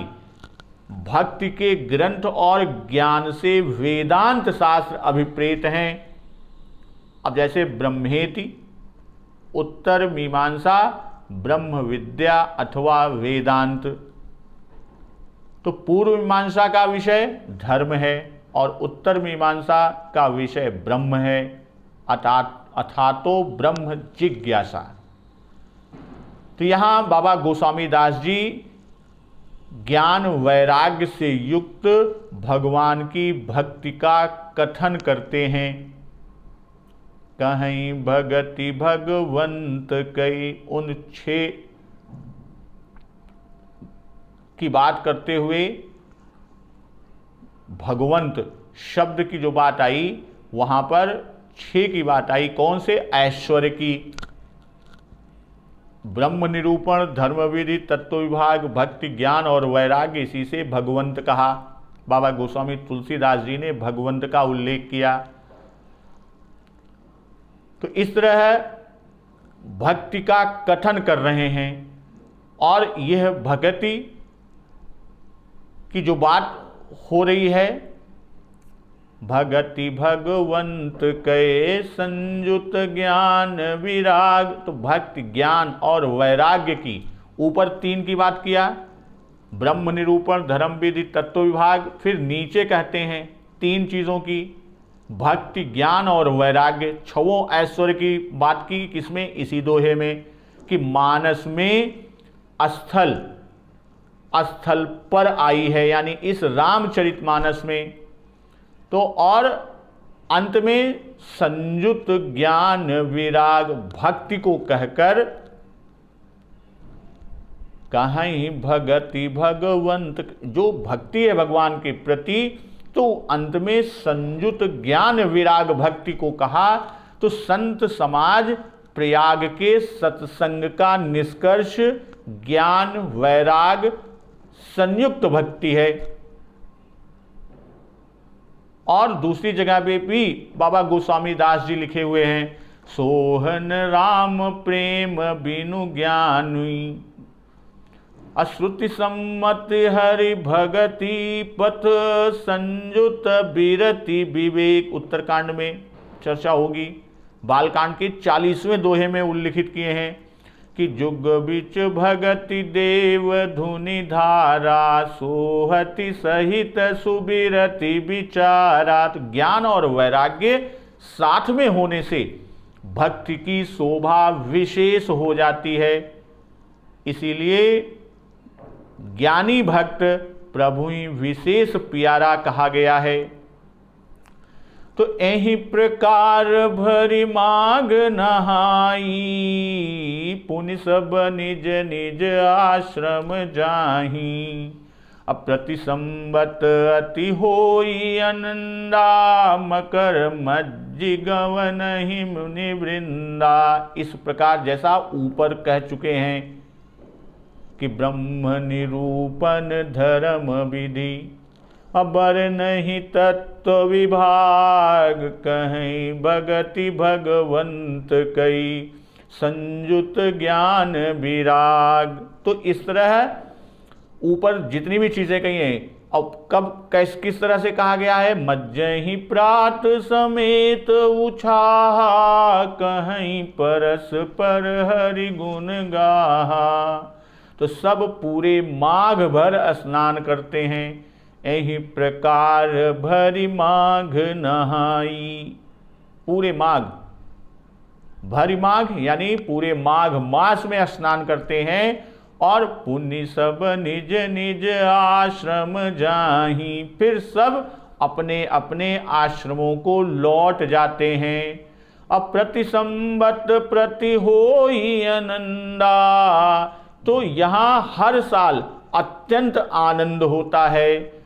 भक्ति के ग्रंथ और ज्ञान से वेदांत शास्त्र अभिप्रेत हैं। अब जैसे ब्रह्मेति, उत्तर मीमांसा ब्रह्म विद्या अथवा वेदांत। तो पूर्व मीमांसा का विषय धर्म है और उत्तर मीमांसा का विषय ब्रह्म है, अथातो ब्रह्म जिज्ञासा। तो यहाँ बाबा गोस्वामी दास जी ज्ञान वैराग्य से युक्त भगवान की भक्ति का कथन करते हैं। कहीं भगति भगवंत कई, उन 6 की बात करते हुए भगवंत शब्द की जो बात आई, वहां पर 6 की बात आई। कौन से? ऐश्वर्य की। ब्रह्म निरूपण, धर्म विधि, तत्व विभाग, भक्ति, ज्ञान और वैराग्य। इसी से भगवंत कहा। बाबा गोस्वामी तुलसीदास जी ने भगवंत का उल्लेख किया। तो इस तरह भक्ति का कथन कर रहे हैं। और यह भक्ति की जो बात हो रही है, भगति भगवंत कहे संयुत ज्ञान विराग। तो भक्ति, ज्ञान और वैराग्य की, ऊपर 3 की बात किया, ब्रह्म निरूपण, धर्म विधि, तत्व विभाग। फिर नीचे कहते हैं 3 चीज़ों की, भक्ति, ज्ञान और वैराग्य। 6 ऐश्वर्य की बात की किसमें, इसी दोहे में, कि मानस में स्थल पर आई है, यानी इस रामचरितमानस में। तो और अंत में संयुत ज्ञान विराग, भक्ति को कहकर कहीं भगति भगवंत, जो भक्ति है भगवान के प्रति, तो अंत में संयुत ज्ञान विराग भक्ति को कहा। तो संत समाज प्रयाग के सत्संग का निष्कर्ष ज्ञान वैराग संयुक्त भक्ति है। और दूसरी जगह पे भी बाबा गोस्वामी दास जी लिखे हुए हैं, सोहन राम प्रेम बिनु ज्ञानी, अश्रुति सम्मत हरि भगति पथ संयुत बिरति विवेक। उत्तरकांड में चर्चा होगी। बालकांड के 40वें दोहे में उल्लिखित किए हैं कि जुग बिच भगति देव धुनि धारा, सोहति सहित सुबिरति विचारा। तो ज्ञान और वैराग्य साथ में होने से भक्ति की शोभा विशेष हो जाती है। इसीलिए ज्ञानी भक्त प्रभु ही विशेष प्यारा कहा गया है। तो एहि प्रकार भरी माग नहाई, पुनि सब निज निज आश्रम जाही। अब प्रति संबत अति होई आनंदा, मकर मज्जि गवनहि मुनि वृंदा। इस प्रकार जैसा ऊपर कह चुके हैं कि ब्रह्म निरूपण धर्म विधि, अबर नहीं तत्व विभाग, कहीं भगति भगवंत कई संयुत ज्ञान विराग। तो इस तरह ऊपर जितनी भी चीजें कही हैं, अब कब किस तरह से कहा गया है, मज्जहि प्रात समेत उछाहा, कहीं परस पर हरि गुण गाहा। तो सब पूरे माघ भर स्नान करते हैं। एहि प्रकार भरी माघ नहाई, पूरे माघ, भरी माघ यानी पूरे माघ मास में स्नान करते हैं। और पुण्य सब निज निज आश्रम जाही, फिर सब अपने अपने आश्रमों को लौट जाते हैं। अब प्रति संबत प्रति होई आनंदा, तो यहाँ हर साल अत्यंत आनंद होता है।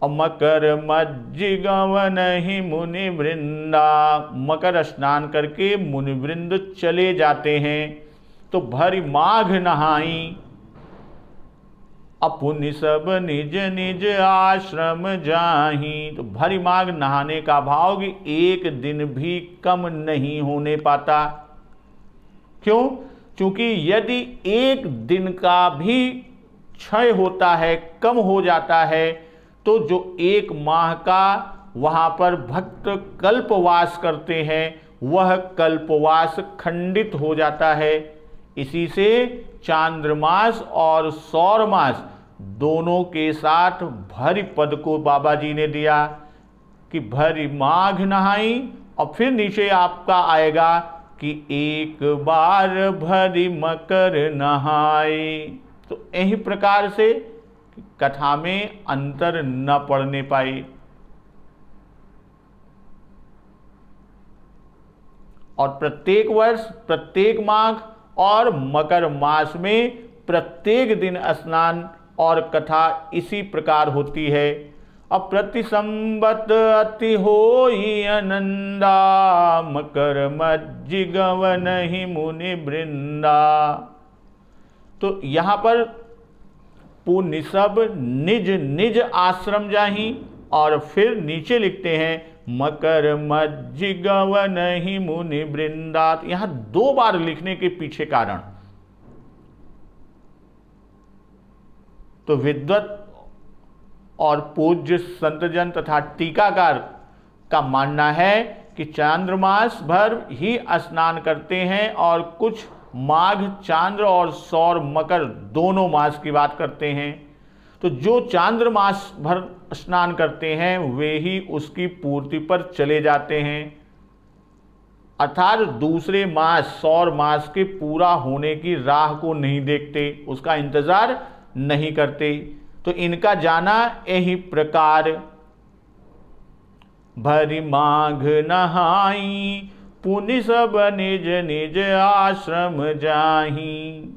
मकर मज्जि गवनहि मुनि वृंदा, मकर स्नान करके मुनि वृंद चले जाते हैं। तो भरी माघ नहाई, अपुनि सब निज निज आश्रम जाही। तो भरी माघ नहाने का भाव कि एक दिन भी कम नहीं होने पाता। क्यों? क्योंकि यदि एक दिन का भी क्षय होता है, कम हो जाता है, तो जो 1 माह का वहाँ पर भक्त कल्पवास करते हैं, वह कल्पवास खंडित हो जाता है। इसी से चांद्रमास और सौरमास दोनों के साथ भरी पद को बाबा जी ने दिया कि भरी माघ नहाई। और फिर नीचे आपका आएगा कि एक बार भरी मकर नहाए। तो यही प्रकार से कथा में अंतर न पड़ने पाए। और प्रत्येक वर्ष, प्रत्येक माघ और मकर मास में प्रत्येक दिन स्नान और कथा इसी प्रकार होती है। अब प्रति संबत अति होई आनंदा, मकर मज्जि गवनहि मुनि वृंदा। तो यहाँ पर पुण्य सब निज निज आश्रम जाही, और फिर नीचे लिखते हैं मकर मज्जि गवनहि मुनि वृंदा। यहाँ 2 बार लिखने के पीछे कारण, तो विद्वत और पूज्य संतजन तथा टीकाकार का मानना है कि चांद्रमास भर ही स्नान करते हैं और कुछ माघ चांद्र और सौर मकर दोनों मास की बात करते हैं। तो जो चांद्रमास भर स्नान करते हैं वे ही उसकी पूर्ति पर चले जाते हैं, अर्थात दूसरे मास सौर मास के पूरा होने की राह को नहीं देखते, उसका इंतजार नहीं करते। तो इनका जाना यही प्रकार, भरी माघ नहाई पुनि सब निज निज आश्रम जाही।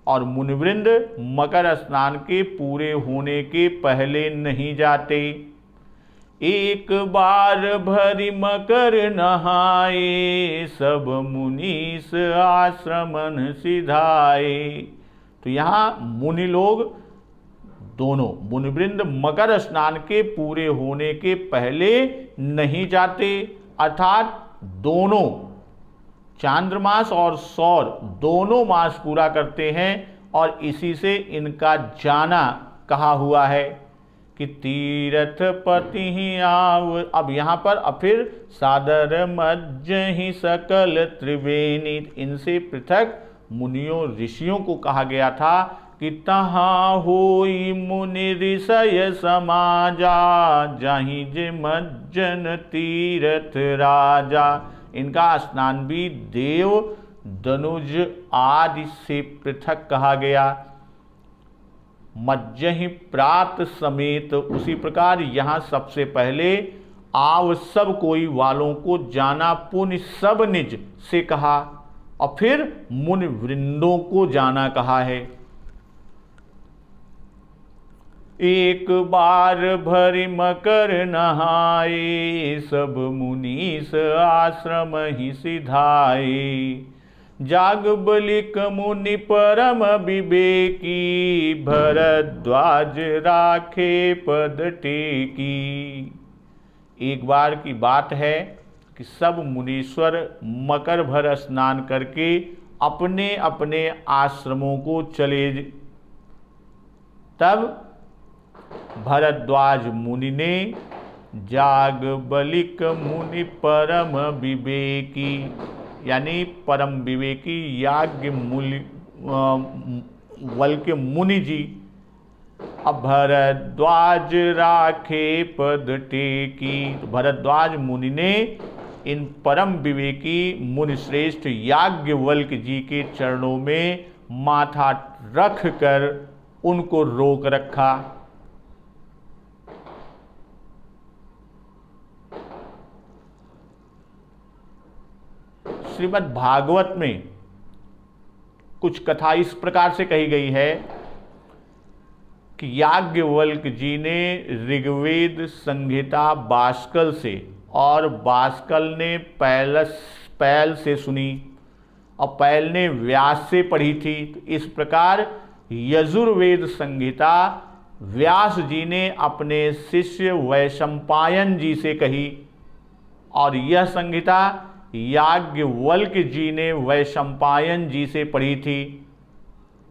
और मुनिवृंद मकर स्नान के पूरे होने के पहले नहीं जाते। एक बार भरी मकर नहाए सब मुनीस आश्रमन सिधाए। तो यहाँ मुनि लोग दोनों मुनिवृंद मकर स्नान के पूरे होने के पहले नहीं जाते, अर्थात दोनों चांद्रमास और सौर दोनों मास पूरा करते हैं और इसी से इनका जाना कहा हुआ है कि तीर्थ पति ही आव। अब यहाँ पर फिर सादर मज्जहि सकल त्रिवेणी, इनसे पृथक मुनियों ऋषियों को कहा गया था कि तहाँ होई मुनि ऋषय समाजा जाहि जे मज्जन तीर्थ राजा। इनका स्नान भी देव दनुज आदि से पृथक कहा गया। मज्जहि प्रात समेत, उसी प्रकार यहाँ सबसे पहले आव सब कोई वालों को जाना पुण्य सब निज से कहा और फिर मुनि वृंदों को जाना कहा है। एक बार भरी मकर नहाए सब मुनीस आश्रम ही सिधाए। जाग बलिक मुनि परम विवेकी भरद्वाज राखे पद टेकी। एक बार की बात है कि सब मुनीश्वर मकर भर स्नान करके अपने अपने आश्रमों को चले। तब भरद्वाज मुनि ने जाग बलिक मुनि परम विवेकी, यानी परम विवेकी याज्ञ वल के मुनि जी, अब भरद्वाज राखे पद टेकी। तो भरद्वाज मुनि ने इन परम विवेकी मुनि श्रेष्ठ याज्ञवल्क जी के चरणों में माथा रख कर उनको रोक रखा। श्रीमद् भागवत में कुछ कथा इस प्रकार से कही गई है कि याज्ञवल्क जी ने ऋग्वेद संहिता बाष्कल से और बाष्कल ने पैल से सुनी और पैल ने व्यास से पढ़ी थी। तो इस प्रकार यजुर्वेद संहिता व्यास जी ने अपने शिष्य वैशंपायन जी से कही और यह संहिता याज्ञवल्क जी ने वैशंपायन जी से पढ़ी थी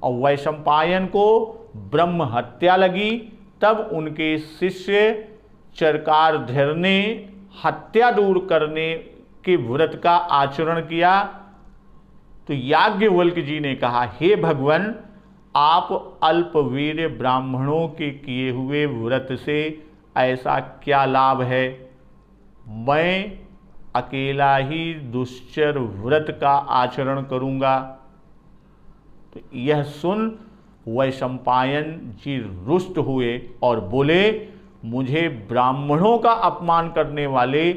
और वैशंपायन को ब्रह्म हत्या लगी। तब उनके शिष्य चरकार्धर ने हत्या दूर करने के व्रत का आचरण किया। तो याज्ञवल्क जी ने कहा, हे भगवान, आप अल्पवीर ब्राह्मणों के किए हुए व्रत से ऐसा क्या लाभ है? मैं अकेला ही दुश्चर व्रत का आचरण करूंगा। तो यह सुन वैशंपायन जी रुष्ट हुए और बोले, मुझे ब्राह्मणों का अपमान करने वाले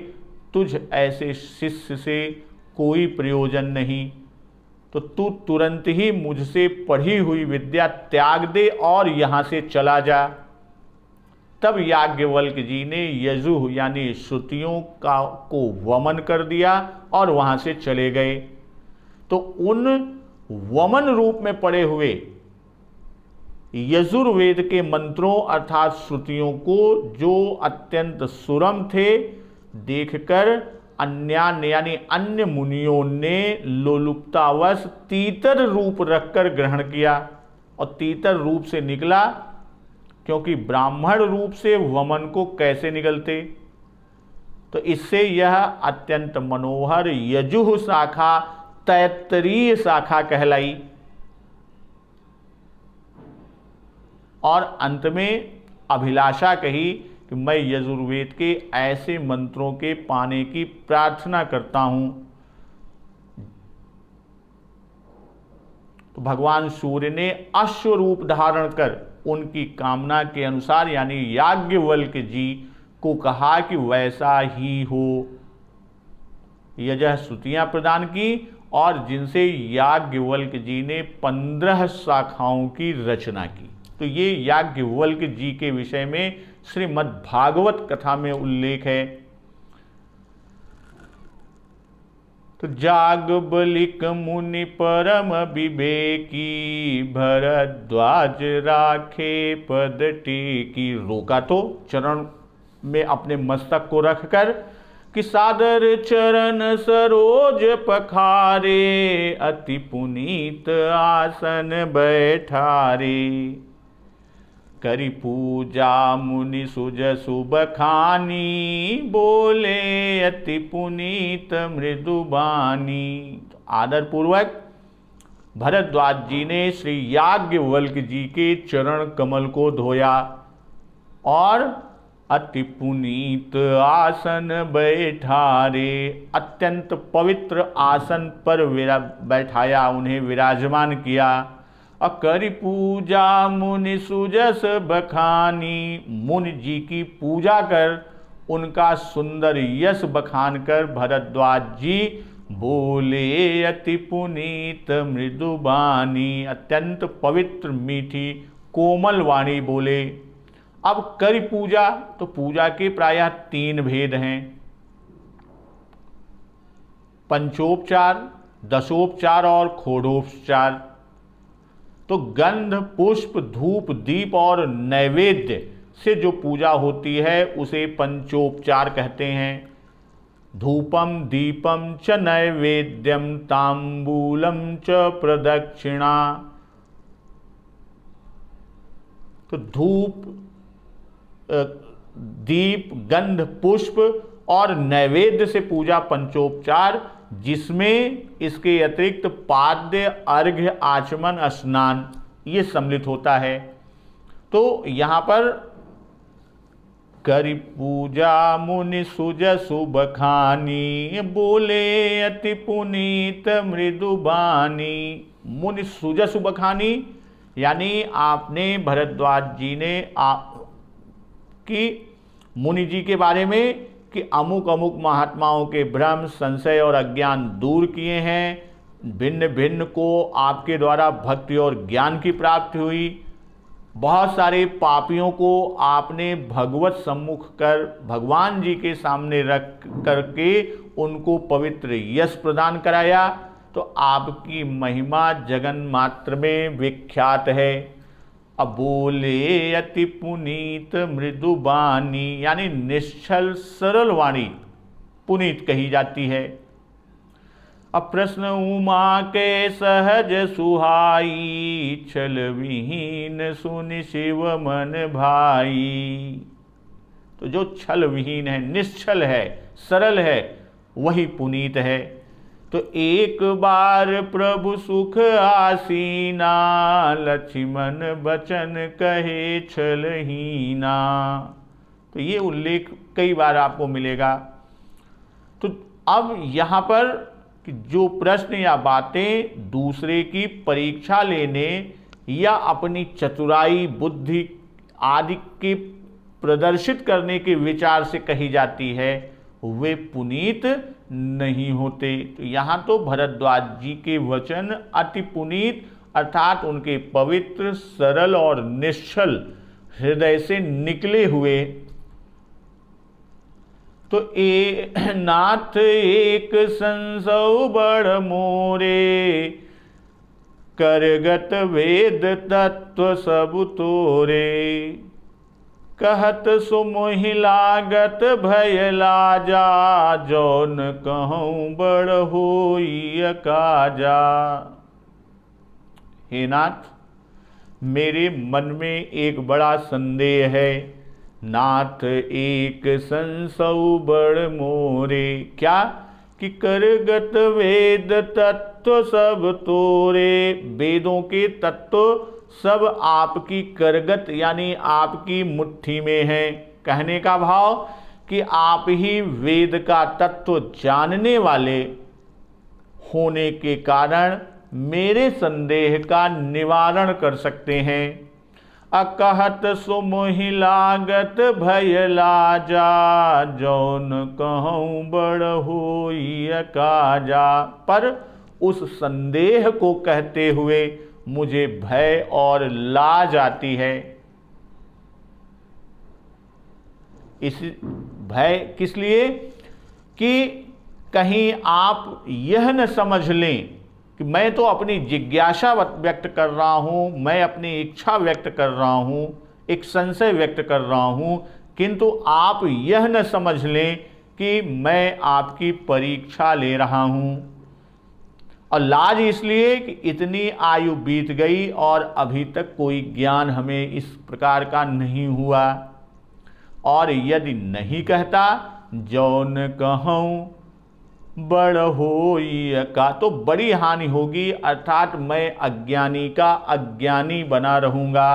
तुझ ऐसे शिष्य से कोई प्रयोजन नहीं। तो तू तुरंत ही मुझसे पढ़ी हुई विद्या त्याग दे और यहाँ से चला जा। तब याज्ञवल्क जी ने यजुः यानी श्रुतियों को वमन कर दिया और वहाँ से चले गए। तो उन वमन रूप में पड़े हुए यजुर्वेद के मंत्रों अर्थात श्रुतियों को जो अत्यंत सुरम थे, देखकर अन्यान्य यानी अन्य मुनियों ने लोलुपतावश तीतर रूप रखकर ग्रहण किया और तीतर रूप से निकला क्योंकि ब्राह्मण रूप से वमन को कैसे निगलते। तो इससे यह अत्यंत मनोहर यजुः शाखा तैत्तरीय शाखा कहलाई। और अंत में अभिलाषा कही कि मैं यजुर्वेद के ऐसे मंत्रों के पाने की प्रार्थना करता हूं। तो भगवान सूर्य ने अश्व रूप धारण कर उनकी कामना के अनुसार यानी याज्ञवल्क्य जी को कहा कि वैसा ही हो। यह स्तुतियां प्रदान की और जिनसे याज्ञवल्क्य जी ने 15 शाखाओं की रचना की। तो ये याज्ञवल्क्य जी के विषय में श्रीमद् भागवत कथा में उल्लेख है। तो जागबलिक मुनि परम विवेकी, भरद्वाज राखे पद टेकी। रोका तो चरण में अपने मस्तक को रखकर कि सादर चरण सरोज पखारे, अति पुनीत आसन बैठारे। करी पूजा मुनि सुजसु बखानी, बोले अति पुनीत मृदुबानी। आदर पूर्वक भरद्वाज जी ने श्री याज्ञवल्क्य जी के चरण कमल को धोया और अति पुनीत आसन बैठारे, अत्यंत पवित्र आसन पर बैठाया, उन्हें विराजमान किया। अकरि पूजा मुनि सुजस बखानी, मुनि जी की पूजा कर उनका सुंदर यश बखान कर भरद्वाज जी बोले अति पुनीत मृदुबानी, अत्यंत पवित्र मीठी कोमल वाणी बोले। अब करि पूजा, तो पूजा के प्रायः 3 भेद हैं, पंचोपचार, दशोपचार और खोडोपचार। तो गंध, पुष्प, धूप, दीप और नैवेद्य से जो पूजा होती है उसे पंचोपचार कहते हैं। धूपम दीपम च नैवेद्यम तांबूलम च प्रदक्षिणा। तो धूप, दीप, गंध, पुष्प और नैवेद्य से पूजा पंचोपचार, जिसमें इसके अतिरिक्त पाद्य, अर्घ्य, आचमन, स्नान ये सम्मिलित होता है। तो यहाँ पर करि पूजा मुनि सुजसु बखानी, बोले अति पुनीत मृदुबानी। मुनि सुजसु बखानी यानी आपने भरद्वाज जी ने कि मुनि जी के बारे में कि अमुक अमुक महात्माओं के भ्रम, संशय और अज्ञान दूर किए हैं, भिन्न भिन्न को आपके द्वारा भक्ति और ज्ञान की प्राप्ति हुई, बहुत सारे पापियों को आपने भगवत सम्मुख कर भगवान जी के सामने रख करके उनको पवित्र यश प्रदान कराया। तो आपकी महिमा जगन मात्र में विख्यात है। अब बोले अति पुनीत मृदुबानी यानी निश्चल सरल वाणी पुनीत कही जाती है। अब प्रश्न उमा के सहज सुहाई, छल विहीन सुनि शिव मन भाई। तो जो छल विहीन है, निश्चल है, सरल है, वही पुनीत है। तो एक बार प्रभु सुख आसीना, लक्ष्मण बचन कहे छलहीना। तो ये उल्लेख कई बार आपको मिलेगा। तो अब यहाँ पर कि जो प्रश्न या बातें दूसरे की परीक्षा लेने या अपनी चतुराई, बुद्धि आदि के प्रदर्शित करने के विचार से कही जाती है, वे पुनीत नहीं होते। तो यहाँ तो भरद्वाज जी के वचन अति पुनीत अर्थात उनके पवित्र, सरल और निश्चल हृदय से निकले हुए। तो नाथ एक संसौ बड़ मोरे, करगत वेद तत्व सब तोरे। कहत सो मोहि लागत भय लाजा, जौन कहूँ बड़ होई अकाजा। हे नाथ, मेरे मन में एक बड़ा संदेह है। नाथ एक संसौ बड़ मोरे, क्या कि करगत वेद तत्व सब तोरे। वेदों के तत्व सब आपकी करगत यानी आपकी मुट्ठी में है। कहने का भाव कि आप ही वेद का तत्व जानने वाले होने के कारण मेरे संदेह का निवारण कर सकते हैं। अकहत सुमोहि लागत भय लाजा, जौन कहूँ बड़ होई काजा। पर उस संदेह को कहते हुए मुझे भय और लाज आती है। इस भय किस लिए कि कहीं आप यह न समझ लें कि मैं तो अपनी जिज्ञासा व्यक्त कर रहा हूं, मैं अपनी इच्छा व्यक्त कर रहा हूं, एक संशय व्यक्त कर रहा हूं, किंतु आप यह न समझ लें कि मैं आपकी परीक्षा ले रहा हूं। और लाज इसलिए कि इतनी आयु बीत गई और अभी तक कोई ज्ञान हमें इस प्रकार का नहीं हुआ। और यदि नहीं कहता जौन कहूँ बड़ होई का, तो बड़ी हानि होगी, अर्थात मैं अज्ञानी का अज्ञानी बना रहूँगा।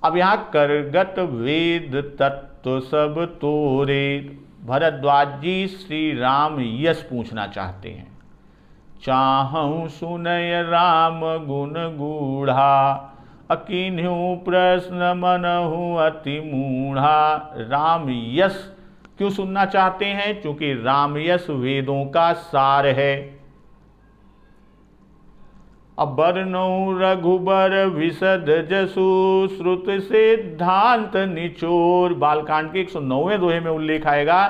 अब यहाँ करगत वेद तत्व सब तोरे, भरद्वाज जी श्री राम यश पूछना चाहते हैं। चाहूँ सुनय राम गुण गूढ़ा, अकिन्हु प्रश्न मनहु अति मूढ़ा। राम यश क्यों सुनना चाहते हैं? क्योंकि राम यश वेदों का सार है। अबरनौ रघुबर विशद जसु, श्रुत सिद्धांत निचोर। बालकांड के 109वें दोहे में उल्लेख आएगा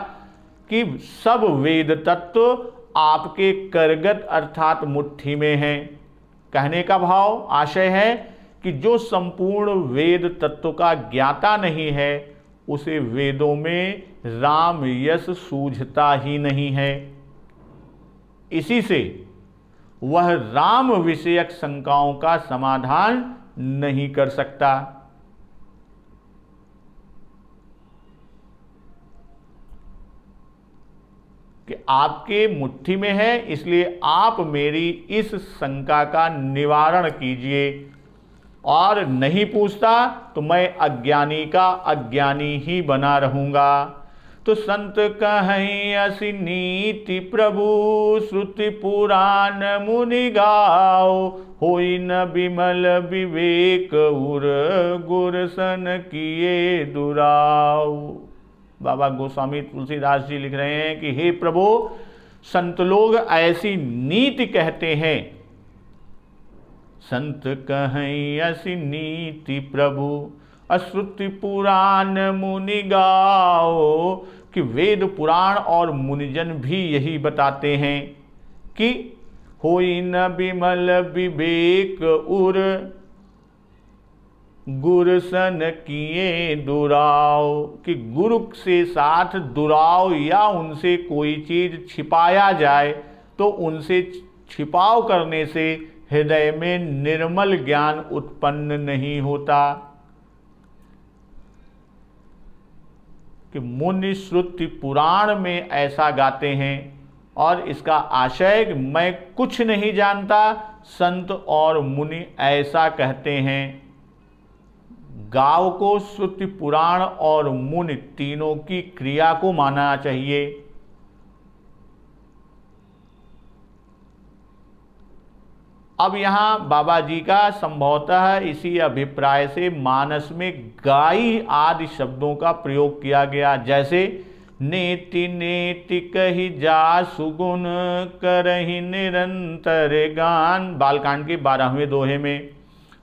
कि सब वेद तत्व आपके करगत अर्थात मुट्ठी में है। कहने का भाव आशय है कि जो संपूर्ण वेद तत्व का ज्ञाता नहीं है उसे वेदों में राम यश सूझता ही नहीं है। इसी से वह राम विषयक शंकाओं का समाधान नहीं कर सकता। कि आपके मुट्ठी में है, इसलिए आप मेरी इस शंका का निवारण कीजिए। और नहीं पूछता तो मैं अज्ञानी का अज्ञानी ही बना रहूँगा। तो संत कहीं असि नीति प्रभु, श्रुति पुराण मुनि गाओ। होई न विमल विवेक उर, गुर सन किए दुराओ। बाबा गोस्वामी तुलसीदास जी लिख रहे हैं कि हे प्रभु, संत लोग ऐसी नीति कहते हैं। संत कहीं ऐसी नीति प्रभु, अश्रुति पुराण मुनि गाओ। कि वेद पुराण और मुनिजन भी यही बताते हैं कि होई न विमल विवेक उर, गुर सन किए दुराव। कि गुरु से साथ दुराव या उनसे कोई चीज छिपाया जाए तो उनसे छिपाव करने से हृदय में निर्मल ज्ञान उत्पन्न नहीं होता। कि मुनि श्रुति पुराण में ऐसा गाते हैं और इसका आशय कि मैं कुछ नहीं जानता, संत और मुनि ऐसा कहते हैं। गाव को श्रुति पुराण और मुनि तीनों की क्रिया को मानना चाहिए। अब यहाँ बाबा जी का संभवतः इसी अभिप्राय से मानस में गाई आदि शब्दों का प्रयोग किया गया। जैसे नेति नेति कही जा सुगुण, करहि निरंतर गान। बालकांड के 12वें दोहे में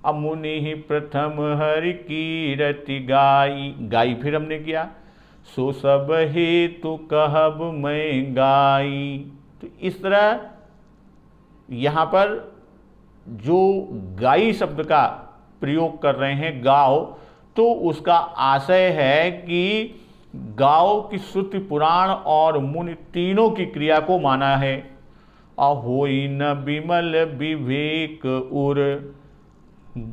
अमुनि ही प्रथम हरि कीरति गाई। गाई फिर हमने किया सो सब हेतु कहब मैं गाई। तो इस तरह यहाँ पर जो गाई शब्द का प्रयोग कर रहे हैं गाओ, तो उसका आशय है कि गाओ की श्रुति पुराण और मुनि तीनों की क्रिया को माना है। अहोई न विमल विवेक उर,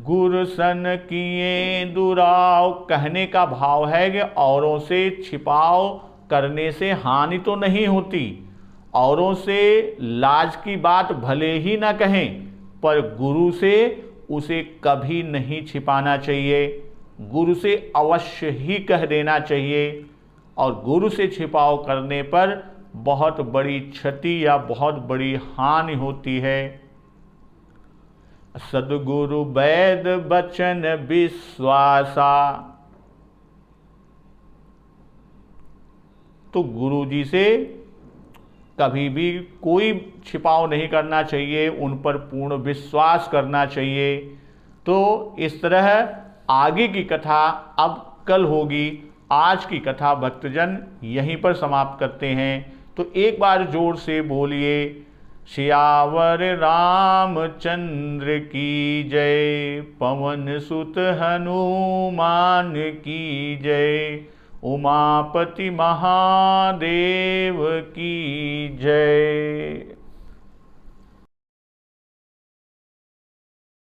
गुर सन किए दुराव, कहने का भाव है कि औरों से छिपाव करने से हानि तो नहीं होती, औरों से लाज की बात भले ही ना कहें, पर गुरु से उसे कभी नहीं छिपाना चाहिए, गुरु से अवश्य ही कह देना चाहिए। और गुरु से छिपाव करने पर बहुत बड़ी क्षति या बहुत बड़ी हानि होती है। सद्गुरु वैद बचन विश्वासा, तो गुरु जी से कभी भी कोई छिपाव नहीं करना चाहिए, उन पर पूर्ण विश्वास करना चाहिए। तो इस तरह आगे की कथा अब कल होगी। आज की कथा भक्तजन यहीं पर समाप्त करते हैं। तो एक बार जोर से बोलिए, सियावर रामचंद्र की जय, पवन सुत हनुमान की जय, उमापति महादेव की जय।